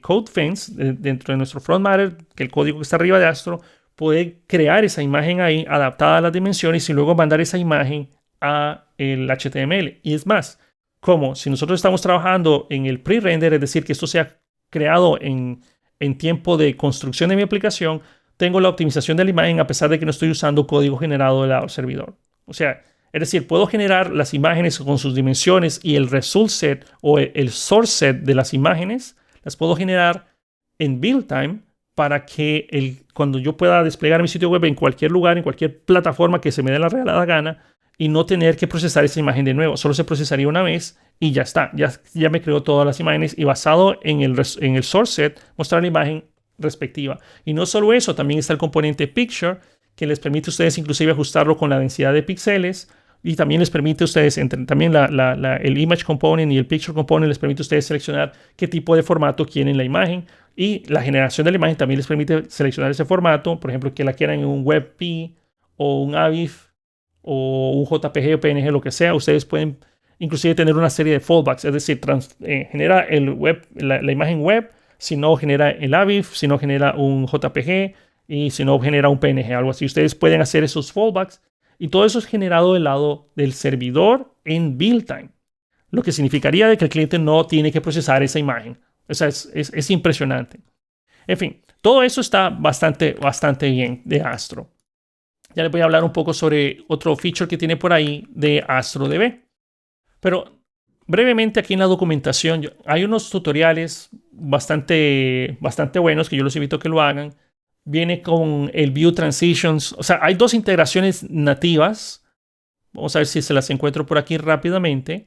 code fence, dentro de nuestro front matter, que el código que está arriba de Astro, poder crear esa imagen ahí adaptada a las dimensiones y luego mandar esa imagen a el HTML. Y es más, como si nosotros estamos trabajando en el pre-render, es decir, que esto sea creado en tiempo de construcción de mi aplicación, tengo la optimización de la imagen a pesar de que no estoy usando código generado del servidor. O sea, es decir, puedo generar las imágenes con sus dimensiones y el result set o el source set de las imágenes, las puedo generar en build time para que cuando yo pueda desplegar mi sitio web en cualquier lugar, en cualquier plataforma que se me dé la regalada gana, y no tener que procesar esa imagen de nuevo. Solo se procesaría una vez y ya está. Ya me creó todas las imágenes y basado en el source set, mostrar la imagen respectiva. Y no solo eso, también está el componente Picture, que les permite a ustedes inclusive ajustarlo con la densidad de píxeles y también les permite a ustedes, también el Image Component y el Picture Component les permite a ustedes seleccionar qué tipo de formato quieren la imagen. Y la generación de la imagen también les permite seleccionar ese formato, por ejemplo, que la quieran en un WebP o un AVIF o un JPG o PNG, lo que sea. Ustedes pueden inclusive tener una serie de fallbacks, es decir, genera la imagen web, si no genera el AVIF, si no genera un JPG y si no genera un PNG, algo así. Ustedes pueden hacer esos fallbacks y todo eso es generado del lado del servidor en build time, lo que significaría de que el cliente no tiene que procesar esa imagen. O sea, es impresionante. En fin, todo eso está bastante bien de Astro. Ya les voy a hablar un poco sobre otro feature que tiene por ahí de AstroDB. Pero brevemente aquí en la documentación hay unos tutoriales bastante buenos que yo los invito a que lo hagan. Viene con el View Transitions. O sea, hay dos integraciones nativas. Vamos a ver si se las encuentro por aquí rápidamente.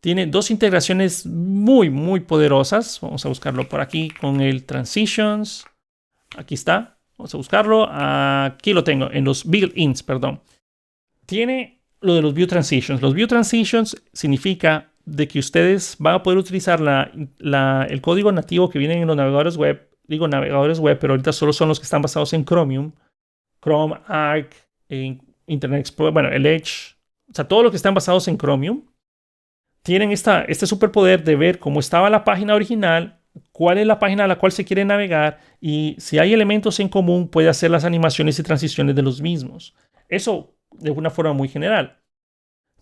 Tiene dos integraciones muy poderosas. Vamos a buscarlo por aquí con el Transitions. Aquí está. Vamos a buscarlo. Aquí lo tengo, en los built-ins, perdón. Tiene lo de los View Transitions. Los View Transitions significa de que ustedes van a poder utilizar el código nativo que viene en los navegadores web. Digo navegadores web, pero ahorita solo son los que están basados en Chromium. Chrome, Arc, Internet Explorer, bueno, el Edge. O sea, todos los que están basados en Chromium tienen este superpoder de ver cómo estaba la página original, cuál es la página a la cual se quiere navegar y si hay elementos en común puede hacer las animaciones y transiciones de los mismos. Eso de una forma muy general.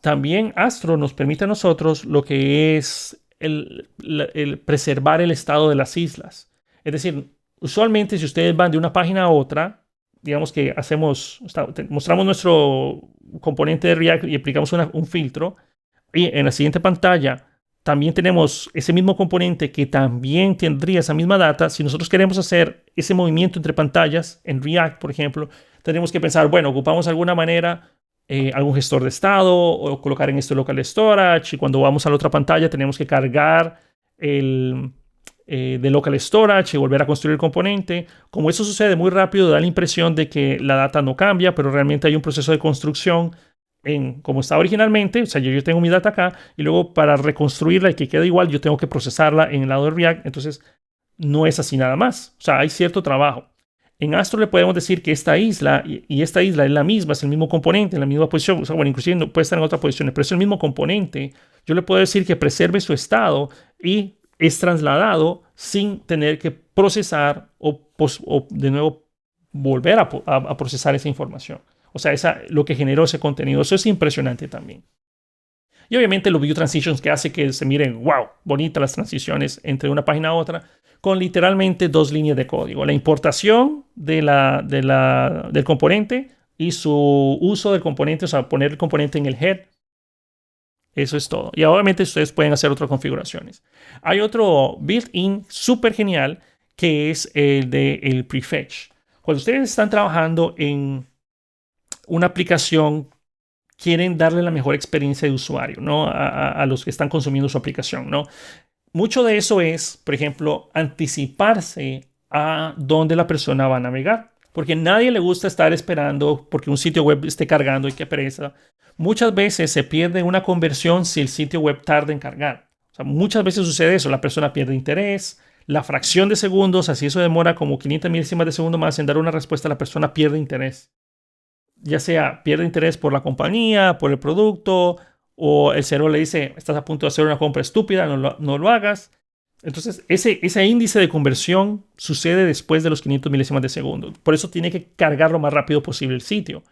También Astro nos permite a nosotros lo que es el preservar el estado de las islas. Es decir, usualmente si ustedes van de una página a otra, digamos que mostramos nuestro componente de React y aplicamos un filtro, y en la siguiente pantalla también tenemos ese mismo componente que también tendría esa misma data. Si nosotros queremos hacer ese movimiento entre pantallas en React, por ejemplo, tenemos que pensar, bueno, ocupamos de alguna manera algún gestor de estado o colocar en esto local storage, y cuando vamos a la otra pantalla tenemos que cargar de local storage y volver a construir el componente. Como eso sucede muy rápido, da la impresión de que la data no cambia, pero realmente hay un proceso de construcción en como estaba originalmente, o sea, yo tengo mi data acá, y luego para reconstruirla y que quede igual, yo tengo que procesarla en el lado de React. Entonces, no es así nada más. O sea, hay cierto trabajo. En Astro le podemos decir que esta isla y esta isla es la misma, es el mismo componente, en la misma posición. O sea, bueno, inclusive no puede estar en otra posición, pero es el mismo componente. Yo le puedo decir que preserve su estado y es trasladado sin tener que procesar o de nuevo volver a procesar esa información. O sea, lo que generó ese contenido. Eso es impresionante también. Y obviamente los view transitions que hace que se miren, wow, bonitas las transiciones entre una página a otra, con literalmente 2 líneas de código. La importación del componente y su uso del componente, o sea, poner el componente en el head. Eso es todo. Y obviamente ustedes pueden hacer otras configuraciones. Hay otro built-in súper genial que es el de el prefetch. Cuando ustedes están trabajando en una aplicación, quieren darle la mejor experiencia de usuario, ¿no? A los que están consumiendo su aplicación, ¿no? Mucho de eso es, por ejemplo, anticiparse a dónde la persona va a navegar. Porque a nadie le gusta estar esperando porque un sitio web esté cargando y que pereza. Muchas veces se pierde una conversión si el sitio web tarda en cargar. O sea, muchas veces sucede eso. La persona pierde interés. La fracción de segundos, así eso demora como 500 milésimas de segundo más en dar una respuesta, la persona pierde interés. Ya sea pierde interés por la compañía, por el producto, o el cerebro le dice, estás a punto de hacer una compra estúpida, no lo hagas. Entonces, ese índice de conversión sucede después de los 500 milésimas de segundo. Por eso tiene que cargar lo más rápido posible el sitio.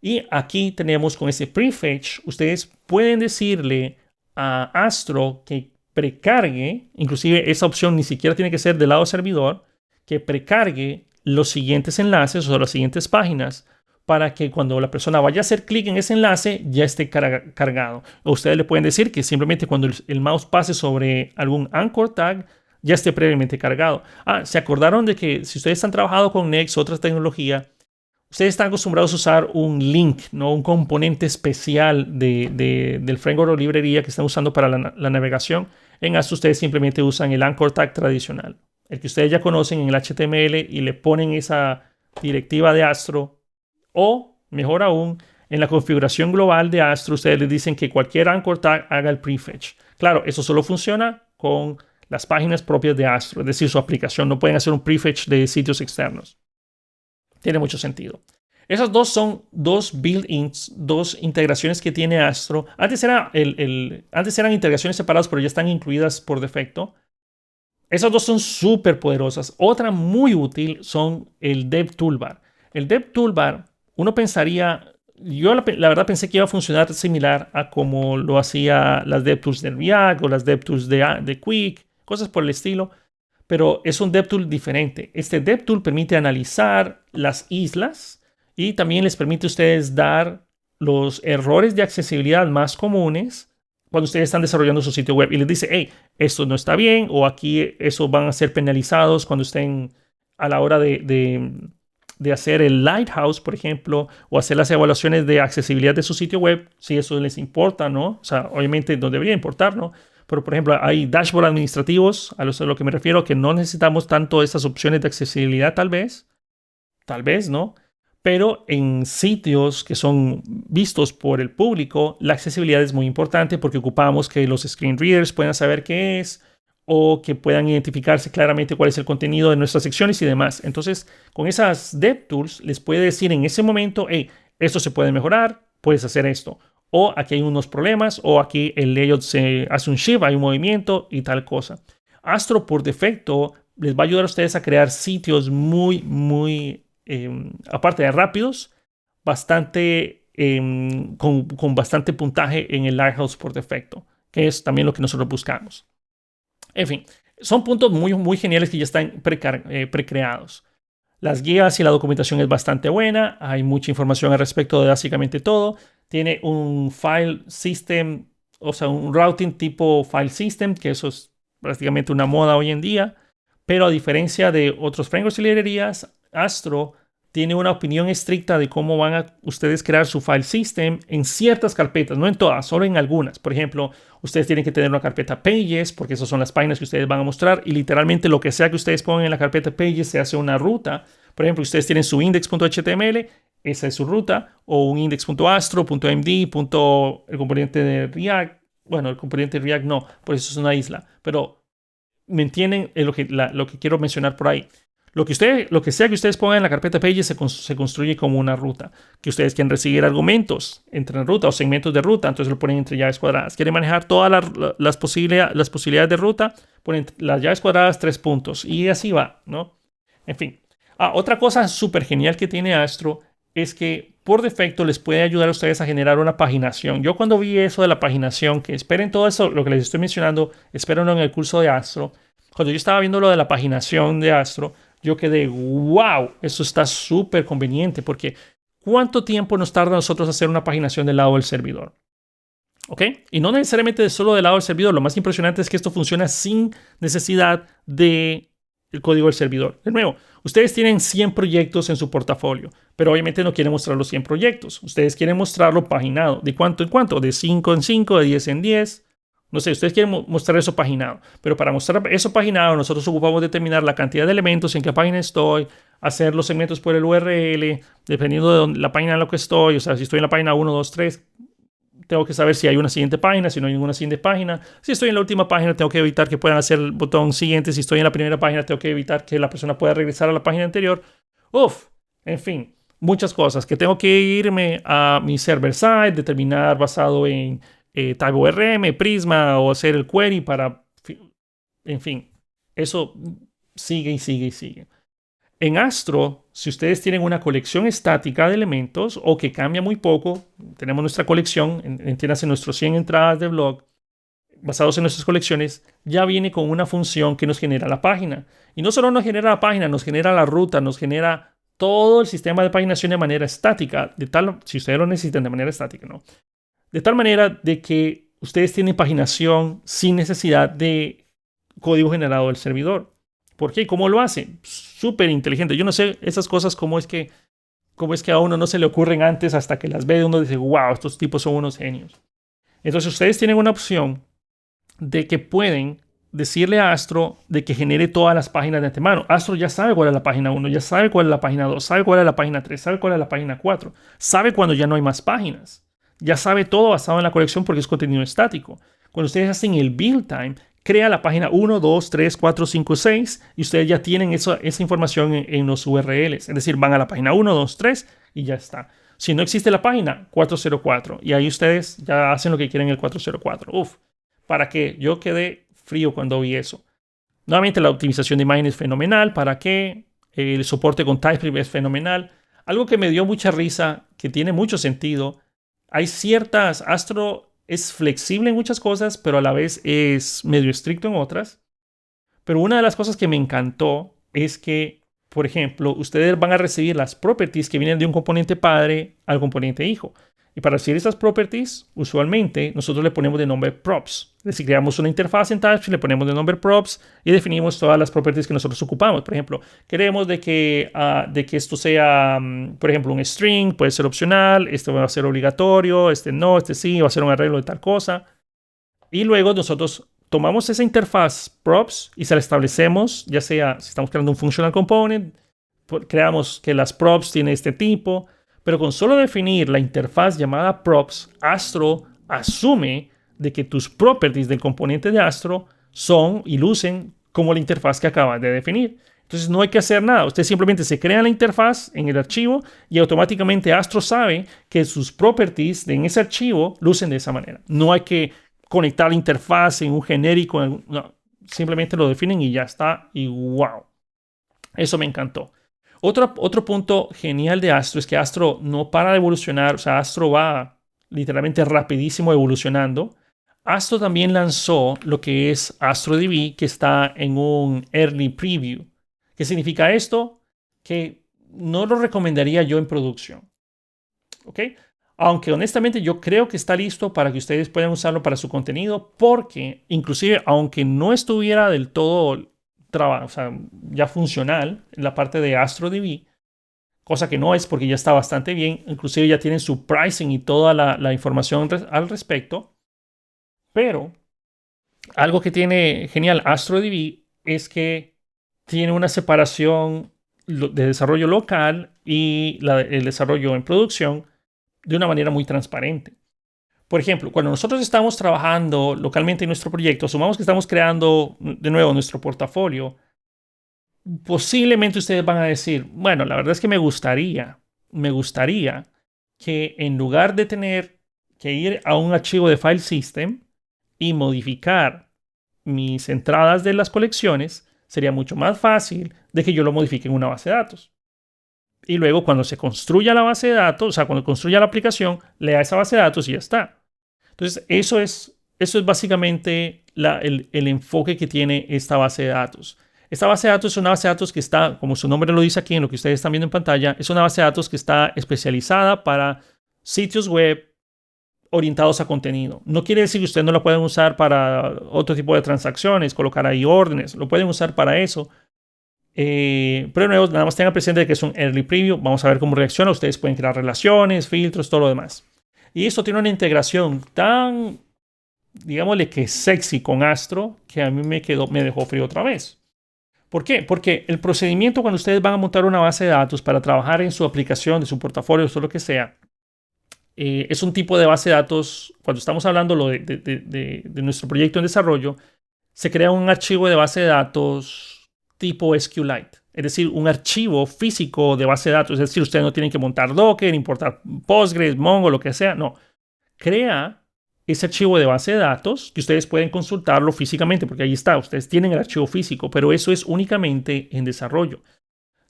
Y aquí tenemos con ese prefetch, ustedes pueden decirle a Astro que precargue, inclusive esa opción ni siquiera tiene que ser del lado servidor, que precargue los siguientes enlaces o las siguientes páginas para que cuando la persona vaya a hacer clic en ese enlace ya esté cargado. O ustedes le pueden decir que simplemente cuando el mouse pase sobre algún anchor tag ya esté previamente cargado. ¿Se acordaron de que si ustedes han trabajado con Next o otra tecnología, ustedes están acostumbrados a usar un link, ¿no? Un componente especial del framework o librería que están usando para la navegación? En Astro ustedes simplemente usan el anchor tag tradicional, el que ustedes ya conocen en el HTML, y le ponen esa directiva de Astro. O, mejor aún, en la configuración global de Astro, ustedes les dicen que cualquier anchor tag haga el prefetch. Claro, eso solo funciona con las páginas propias de Astro, es decir, su aplicación. No pueden hacer un prefetch de sitios externos. Tiene mucho sentido. Esas dos son dos built-ins, dos integraciones que tiene Astro. Antes eran integraciones separadas, pero ya están incluidas por defecto. Esas dos son súper poderosas. Otra muy útil son el Dev Toolbar. El Dev Toolbar, uno pensaría, yo la verdad pensé que iba a funcionar similar a como lo hacía las DevTools de React o las DevTools de Quick, cosas por el estilo, pero es un DevTool diferente. Este DevTool permite analizar las islas y también les permite a ustedes dar los errores de accesibilidad más comunes cuando ustedes están desarrollando su sitio web, y les dice, hey, esto no está bien, o aquí eso van a ser penalizados cuando estén a la hora de hacer el Lighthouse, por ejemplo, o hacer las evaluaciones de accesibilidad de su sitio web, si eso les importa, ¿no? O sea, obviamente no debería importar, ¿no? Pero, por ejemplo, hay dashboard administrativos, a lo que me refiero, que no necesitamos tanto esas opciones de accesibilidad, tal vez, ¿no? Pero en sitios que son vistos por el público, la accesibilidad es muy importante porque ocupamos que los screen readers puedan saber qué es, o que puedan identificarse claramente cuál es el contenido de nuestras secciones y demás. Entonces, con esas DevTools les puede decir en ese momento, hey, esto se puede mejorar, puedes hacer esto. O aquí hay unos problemas, o aquí el layout se hace un shift, hay un movimiento y tal cosa. Astro por defecto les va a ayudar a ustedes a crear sitios muy, aparte de rápidos, bastante, con bastante puntaje en el Lighthouse por defecto, que es también lo que nosotros buscamos. En fin, son puntos muy geniales que ya están precreados. Las guías y la documentación es bastante buena. Hay mucha información al respecto de básicamente todo. Tiene un file system, o sea, un routing tipo file system, que eso es prácticamente una moda hoy en día. Pero a diferencia de otros frameworks y librerías, Astro tiene una opinión estricta de cómo van a ustedes crear su file system en ciertas carpetas, no en todas, solo en algunas. Por ejemplo, ustedes tienen que tener una carpeta Pages, porque esas son las páginas que ustedes van a mostrar, y literalmente lo que sea que ustedes pongan en la carpeta Pages se hace una ruta. Por ejemplo, ustedes tienen su index.html, esa es su ruta, o un index.astro.md, el componente de React. Bueno, el componente de React no, por eso es una isla. Pero, ¿me entienden lo que quiero mencionar por ahí? Lo que sea que ustedes pongan en la carpeta Pages se construye como una ruta. Que ustedes quieren recibir argumentos entre ruta o segmentos de ruta, entonces lo ponen entre llaves cuadradas. Quieren manejar todas las posibilidades de ruta, ponen las llaves cuadradas 3 puntos. Y así va, ¿no? En fin. Otra cosa súper genial que tiene Astro es que por defecto les puede ayudar a ustedes a generar una paginación. Yo cuando vi eso de la paginación, que esperen todo eso, lo que les estoy mencionando, espérenlo en el curso de Astro. Cuando yo estaba viendo lo de la paginación de Astro, yo quedé, wow, eso está súper conveniente porque ¿cuánto tiempo nos tarda a nosotros hacer una paginación del lado del servidor? ¿Ok? Y no necesariamente solo del lado del servidor. Lo más impresionante es que esto funciona sin necesidad de el código del servidor. De nuevo, ustedes tienen 100 proyectos en su portafolio, pero obviamente no quieren mostrar los 100 proyectos. Ustedes quieren mostrarlo paginado. ¿De cuánto en cuánto? De 5 en 5, de 10 en 10. No sé, ustedes quieren mostrar eso paginado. Pero para mostrar eso paginado, nosotros ocupamos determinar la cantidad de elementos, en qué página estoy, hacer los segmentos por el URL, dependiendo de la página en la que estoy. O sea, si estoy en la página 1, 2, 3, tengo que saber si hay una siguiente página, si no hay ninguna siguiente página. Si estoy en la última página, tengo que evitar que puedan hacer el botón siguiente. Si estoy en la primera página, tengo que evitar que la persona pueda regresar a la página anterior. En fin, muchas cosas. Que tengo que irme a mi server side, determinar basado en TypeORM, Prisma o hacer el query para... En fin, eso sigue y sigue y sigue. En Astro, si ustedes tienen una colección estática de elementos o que cambia muy poco, tenemos nuestra colección, entiéndase nuestros 100 entradas de blog, basados en nuestras colecciones, ya viene con una función que nos genera la página. Y no solo nos genera la página, nos genera la ruta, nos genera todo el sistema de paginación de manera estática, si ustedes lo necesitan de manera estática, ¿no? De tal manera de que ustedes tienen paginación sin necesidad de código generado del servidor. ¿Por qué? ¿Cómo lo hace? Súper inteligente. Yo no sé esas cosas cómo es que a uno no se le ocurren antes hasta que las ve uno dice, wow, estos tipos son unos genios. Entonces ustedes tienen una opción de que pueden decirle a Astro de que genere todas las páginas de antemano. Astro ya sabe cuál es la página 1, ya sabe cuál es la página 2, sabe cuál es la página 3, sabe cuál es la página 4, sabe cuando ya no hay más páginas. Ya sabe todo basado en la colección porque es contenido estático. Cuando ustedes hacen el build time, crea la página 1, 2, 3, 4, 5, 6 y ustedes ya tienen esa información en los URLs. Es decir, van a la página 1, 2, 3 y ya está. Si no existe la página, 404. Y ahí ustedes ya hacen lo que quieren en el 404. ¿Para qué? Yo quedé frío cuando vi eso. Nuevamente, la optimización de imagen es fenomenal. ¿Para qué? El soporte con TypeScript es fenomenal. Algo que me dio mucha risa, que tiene mucho sentido. Astro es flexible en muchas cosas, pero a la vez es medio estricto en otras. Pero una de las cosas que me encantó es que, por ejemplo, ustedes van a recibir las properties que vienen de un componente padre al componente hijo. Y para recibir esas properties, usualmente nosotros le ponemos de nombre props. Es decir, creamos una interfaz en TypeScript, le ponemos de nombre props y definimos todas las properties que nosotros ocupamos. Por ejemplo, queremos de que esto sea, por ejemplo, un string, puede ser opcional, este va a ser obligatorio, este no, este sí, va a ser un arreglo de tal cosa. Y luego nosotros tomamos esa interfaz props y se la establecemos, ya sea si estamos creando un functional component, creamos que las props tienen este tipo. Pero con solo definir la interfaz llamada props, Astro asume de que tus properties del componente de Astro son y lucen como la interfaz que acabas de definir. Entonces no hay que hacer nada. Usted simplemente se crea la interfaz en el archivo y automáticamente Astro sabe que sus properties en ese archivo lucen de esa manera. No hay que conectar la interfaz en un genérico. No, simplemente lo definen y ya está. Y wow. Eso me encantó. Otro punto genial de Astro es que Astro no para de evolucionar. O sea, Astro va literalmente rapidísimo evolucionando. Astro también lanzó lo que es AstroDB, que está en un early preview. ¿Qué significa esto? Que no lo recomendaría yo en producción. ¿Ok? Aunque honestamente yo creo que está listo para que ustedes puedan usarlo para su contenido, porque inclusive aunque no estuviera del todo ya funcional en la parte de AstroDB, cosa que no es porque ya está bastante bien, inclusive ya tienen su pricing y toda la información al respecto, pero algo que tiene genial AstroDB es que tiene una separación de desarrollo local y el desarrollo en producción de una manera muy transparente. Por ejemplo, cuando nosotros estamos trabajando localmente en nuestro proyecto, asumamos que estamos creando de nuevo nuestro portafolio, posiblemente ustedes van a decir, bueno, la verdad es que me gustaría que en lugar de tener que ir a un archivo de file system y modificar mis entradas de las colecciones, sería mucho más fácil de que yo lo modifique en una base de datos. Y luego cuando se construya la base de datos, o sea, cuando construya la aplicación, lea esa base de datos y ya está. Entonces, eso es básicamente el enfoque que tiene esta base de datos. Esta base de datos es una base de datos que está, como su nombre lo dice aquí en lo que ustedes están viendo en pantalla, es una base de datos que está especializada para sitios web orientados a contenido. No quiere decir que ustedes no la pueden usar para otro tipo de transacciones, colocar ahí órdenes, lo pueden usar para eso. Pero nuevo, nada más tengan presente que es un early preview. Vamos a ver cómo reacciona. Ustedes pueden crear relaciones, filtros, todo lo demás. Y esto tiene una integración tan, digámosle que sexy con Astro, que a mí me dejó frío otra vez. ¿Por qué? Porque el procedimiento cuando ustedes van a montar una base de datos para trabajar en su aplicación, de su portafolio, o lo que sea, es un tipo de base de datos, cuando estamos hablando de nuestro proyecto en desarrollo, se crea un archivo de base de datos tipo SQLite. Es decir, un archivo físico de base de datos. Es decir, ustedes no tienen que montar Docker, importar Postgres, Mongo, lo que sea. No. Crea ese archivo de base de datos que ustedes pueden consultarlo físicamente, porque ahí está. Ustedes tienen el archivo físico, pero eso es únicamente en desarrollo.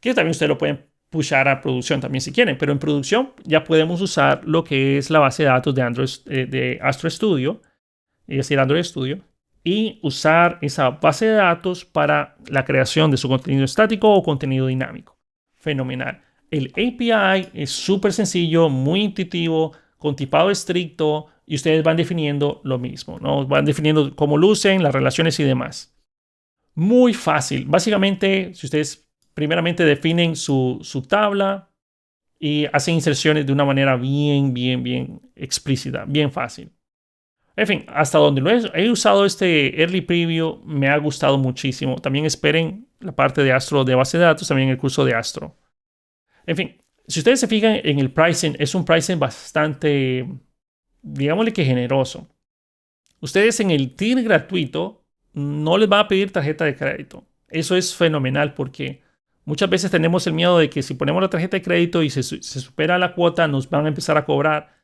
Que también ustedes lo pueden pushar a producción también si quieren, pero en producción ya podemos usar lo que es la base de datos de Android, de Astro Studio, es decir, Android Studio, y usar esa base de datos para la creación de su contenido estático o contenido dinámico. Fenomenal. El API es súper sencillo, muy intuitivo, con tipado estricto, y ustedes van definiendo lo mismo, ¿no? Van definiendo cómo lucen, las relaciones y demás. Muy fácil. Básicamente, si ustedes primeramente definen su tabla y hacen inserciones de una manera bien explícita, bien fácil. En fin, hasta donde lo he usado este early preview, me ha gustado muchísimo. También esperen la parte de Astro de base de datos, también el curso de Astro. En fin, si ustedes se fijan en el pricing, es un pricing bastante, digámosle que generoso. Ustedes en el tier gratuito no les va a pedir tarjeta de crédito. Eso es fenomenal porque muchas veces tenemos el miedo de que si ponemos la tarjeta de crédito y se supera la cuota, nos van a empezar a cobrar.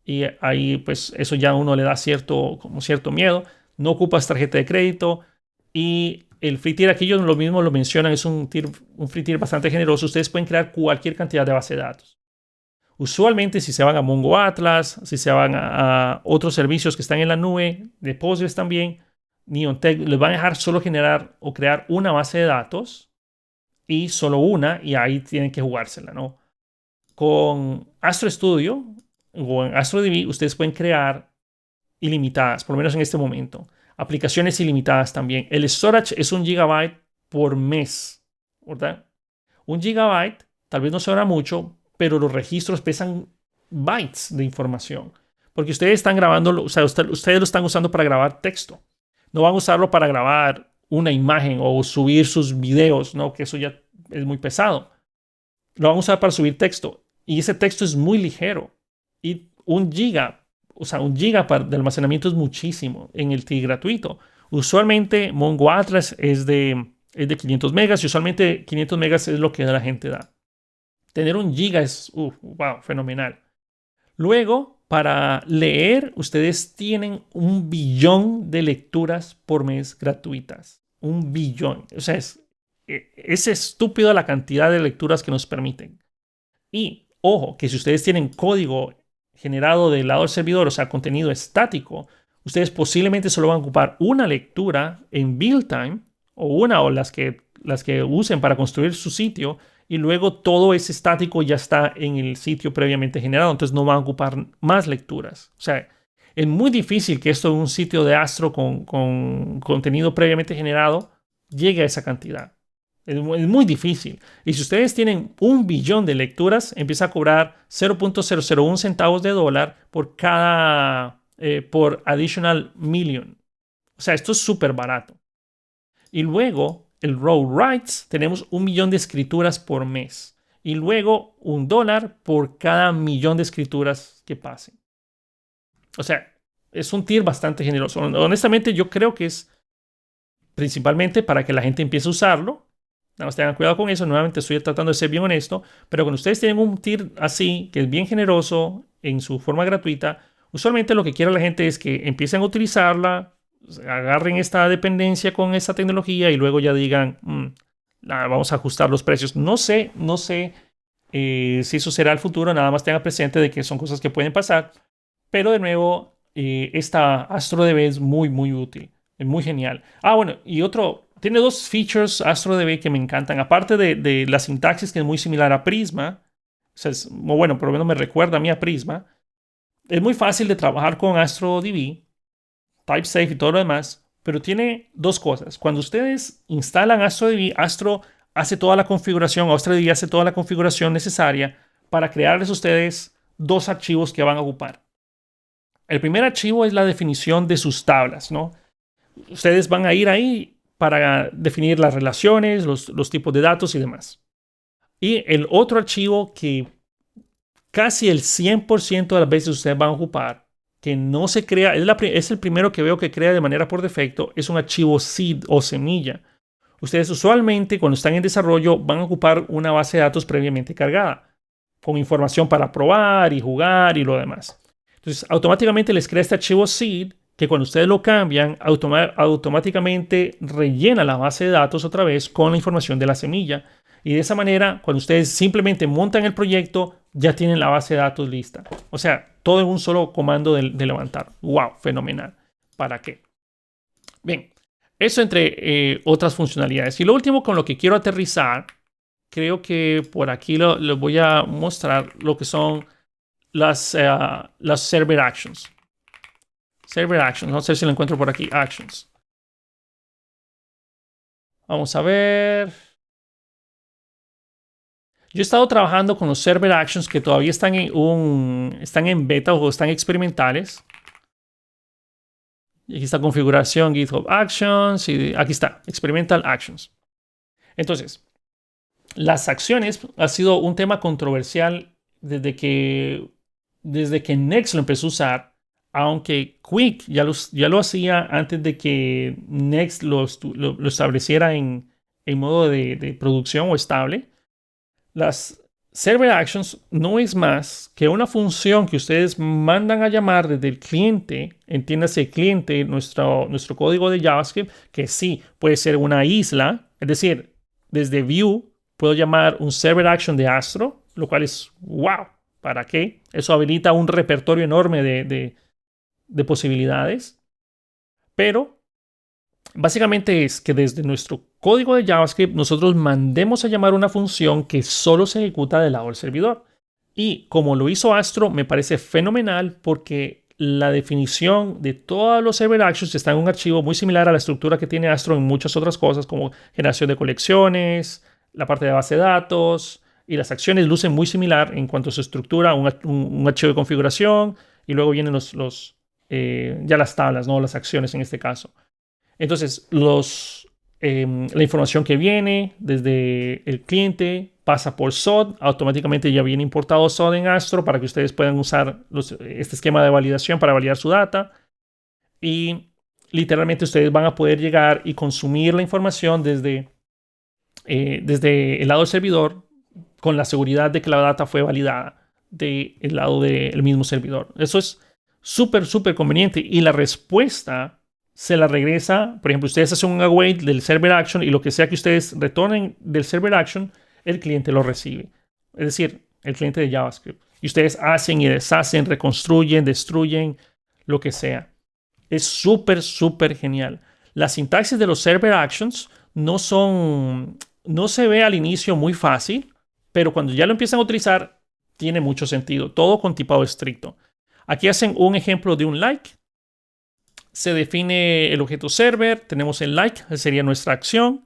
Y ahí pues eso ya a uno le da cierto miedo. No ocupas tarjeta de crédito. Y el free tier, aquí ellos lo mismo lo mencionan, es un free tier bastante generoso. Ustedes pueden crear cualquier cantidad de base de datos. Usualmente si se van a Mongo Atlas, si se van a otros servicios que están en la nube, de Postgres también, Neontech les van a dejar solo generar o crear una base de datos y solo una, y ahí tienen que jugársela, ¿no? Con Astro Studio o en AstroDB, ustedes pueden crear ilimitadas, por lo menos en este momento. Aplicaciones ilimitadas también. El storage es 1 GB por mes, ¿verdad? 1 GB tal vez no será mucho, pero los registros pesan bytes de información. Porque ustedes están grabando, o sea, ustedes lo están usando para grabar texto. No van a usarlo para grabar una imagen o subir sus videos, ¿no? Que eso ya es muy pesado. Lo van a usar para subir texto. Y ese texto es muy ligero. Y 1 giga, o sea, 1 giga de almacenamiento es muchísimo en el tier gratuito. Usualmente Mongo Atlas es de 500 megas y usualmente 500 megas es lo que la gente da. Tener 1 giga es, wow, fenomenal. Luego, para leer, ustedes tienen 1 billón de lecturas por mes gratuitas. 1 billón. O sea, es estúpido la cantidad de lecturas que nos permiten. Y, ojo, que si ustedes tienen código generado del lado del servidor, o sea, contenido estático, ustedes posiblemente solo van a ocupar una lectura en build time, o las que usen para construir su sitio, y luego todo ese estático ya está en el sitio previamente generado, entonces no van a ocupar más lecturas. O sea, es muy difícil que esto en un sitio de Astro con contenido previamente generado llegue a esa cantidad. Es muy difícil. Y si ustedes tienen 1 billón de lecturas, empieza a cobrar 0.001 centavos de dólar por cada por additional million. O sea, esto es súper barato. Y luego el row writes, tenemos 1 millón de escrituras por mes. Y luego $1 por cada 1 millón de escrituras que pasen. O sea, es un tier bastante generoso. Honestamente, yo creo que es principalmente para que la gente empiece a usarlo. Nada más tengan cuidado con eso. Nuevamente estoy tratando de ser bien honesto. Pero cuando ustedes tienen un tier así, que es bien generoso en su forma gratuita, usualmente lo que quiere la gente es que empiecen a utilizarla, agarren esta dependencia con esta tecnología y luego ya digan, vamos a ajustar los precios. No sé si eso será el futuro. Nada más tengan presente de que son cosas que pueden pasar. Pero de nuevo, esta AstroDB es muy, muy útil. Es muy genial. Bueno, y tiene 2 features AstroDB que me encantan. Aparte de la sintaxis que es muy similar a Prisma. O sea, bueno, por lo menos me recuerda a mí a Prisma. Es muy fácil de trabajar con AstroDB, TypeSafe y todo lo demás. Pero tiene 2 cosas. Cuando ustedes instalan AstroDB, AstroDB hace toda la configuración necesaria para crearles a ustedes 2 archivos que van a ocupar. El primer archivo es la definición de sus tablas, ¿no? Ustedes van a ir ahí para definir las relaciones, los tipos de datos y demás. Y el otro archivo que casi el 100% de las veces ustedes van a ocupar, que no se crea, es el primero que veo que crea de manera por defecto, es un archivo seed o semilla. Ustedes usualmente cuando están en desarrollo van a ocupar una base de datos previamente cargada, con información para probar y jugar y lo demás. Entonces, automáticamente les crea este archivo seed que cuando ustedes lo cambian, automáticamente rellena la base de datos otra vez con la información de la semilla. Y de esa manera, cuando ustedes simplemente montan el proyecto, ya tienen la base de datos lista. O sea, todo en un solo comando de levantar. ¡Wow! Fenomenal. ¿Para qué? Bien, eso entre otras funcionalidades. Y lo último con lo que quiero aterrizar, creo que por aquí les voy a mostrar lo que son las server actions. Server actions. No sé si lo encuentro por aquí. Actions. Vamos a ver. Yo he estado trabajando con los server actions que todavía están en beta o están experimentales. Y aquí está configuración GitHub Actions. Y aquí está, Experimental Actions. Entonces, las acciones ha sido un tema controversial desde que Next lo empezó a usar. Aunque Quick ya lo hacía antes de que Next lo estableciera en modo de producción o estable. Las Server Actions no es más que una función que ustedes mandan a llamar desde el cliente, entiéndase cliente, nuestro código de JavaScript, que sí puede ser una isla, es decir, desde Vue puedo llamar un Server Action de Astro, lo cual es wow, ¿para qué? Eso habilita un repertorio enorme de posibilidades, pero básicamente es que desde nuestro código de JavaScript nosotros mandemos a llamar una función que solo se ejecuta del lado del servidor. Y como lo hizo Astro, me parece fenomenal porque la definición de todos los server actions está en un archivo muy similar a la estructura que tiene Astro en muchas otras cosas como generación de colecciones, la parte de base de datos y las acciones lucen muy similar en cuanto a su estructura, un archivo de configuración y luego vienen ya las tablas, ¿no? Las acciones en este caso. Entonces, la información que viene desde el cliente pasa por SOD. Automáticamente ya viene importado SOD en Astro para que ustedes puedan usar este esquema de validación para validar su data. Y literalmente ustedes van a poder llegar y consumir la información desde el lado del servidor con la seguridad de que la data fue validada del lado del mismo servidor. Eso es súper, súper conveniente. Y la respuesta se la regresa. Por ejemplo, ustedes hacen un await del server action y lo que sea que ustedes retornen del server action, el cliente lo recibe. Es decir, el cliente de JavaScript. Y ustedes hacen y deshacen, reconstruyen, destruyen, lo que sea. Es súper, súper genial. La sintaxis de los server actions no se ve al inicio muy fácil, pero cuando ya lo empiezan a utilizar, tiene mucho sentido. Todo con tipado estricto. Aquí hacen un ejemplo de un like. Se define el objeto server, tenemos el like, esa sería nuestra acción.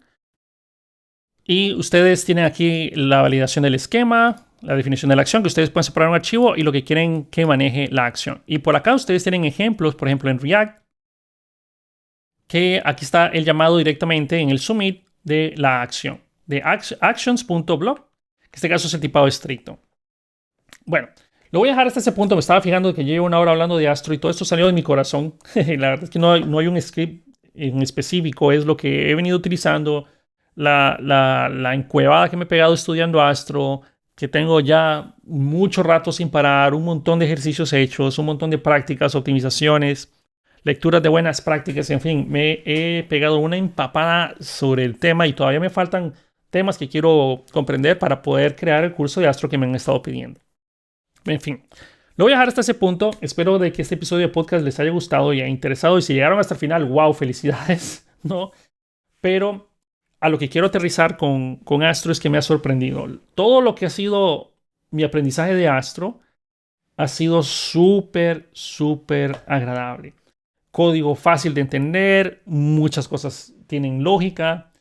Y ustedes tienen aquí la validación del esquema, la definición de la acción, que ustedes pueden separar un archivo y lo que quieren que maneje la acción. Y por acá ustedes tienen ejemplos, por ejemplo en React, que aquí está el llamado directamente en el submit de la acción, de actions.blog, que en este caso es el tipado estricto. Bueno, lo voy a dejar hasta ese punto. Me estaba fijando que llevo una hora hablando de Astro y todo esto salió de mi corazón. La verdad es que no hay un script en específico, es lo que he venido utilizando, la encuevada que me he pegado estudiando Astro, que tengo ya mucho rato sin parar, un montón de ejercicios hechos, un montón de prácticas, optimizaciones, lecturas de buenas prácticas, en fin, me he pegado una empapada sobre el tema y todavía me faltan temas que quiero comprender para poder crear el curso de Astro que me han estado pidiendo. En fin, lo voy a dejar hasta ese punto. Espero de que este episodio de podcast les haya gustado y haya interesado. Y si llegaron hasta el final, wow, felicidades, ¿no? Pero a lo que quiero aterrizar con Astro es que me ha sorprendido. Todo lo que ha sido mi aprendizaje de Astro ha sido súper, súper agradable. Código fácil de entender, muchas cosas tienen lógica.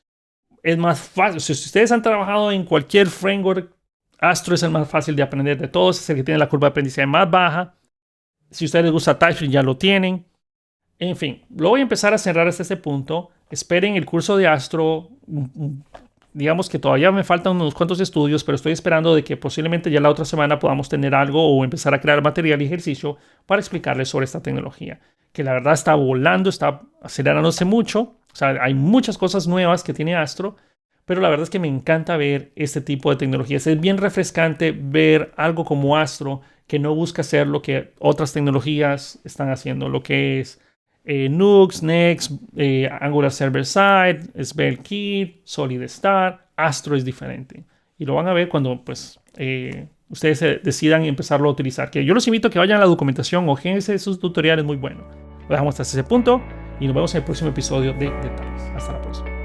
Es más fácil. Si ustedes han trabajado en cualquier framework, Astro es el más fácil de aprender de todos, es el que tiene la curva de aprendizaje más baja. Si a ustedes les gusta TypeScript, ya lo tienen. En fin, lo voy a empezar a cerrar hasta este punto. Esperen el curso de Astro. Digamos que todavía me faltan unos cuantos estudios, pero estoy esperando de que posiblemente ya la otra semana podamos tener algo o empezar a crear material y ejercicio para explicarles sobre esta tecnología, que la verdad está volando, está acelerándose mucho. O sea, hay muchas cosas nuevas que tiene Astro, pero la verdad es que me encanta ver este tipo de tecnologías. Es bien refrescante ver algo como Astro que no busca hacer lo que otras tecnologías están haciendo, lo que es Nux, Next, Angular Server Side, SvelteKit, Solid Star. Astro es diferente. Y lo van a ver cuando pues, ustedes decidan empezarlo a utilizar. Que yo los invito a que vayan a la documentación o génese sus tutoriales, muy bueno. Lo dejamos hasta ese punto y nos vemos en el próximo episodio de Detalles. Hasta la próxima.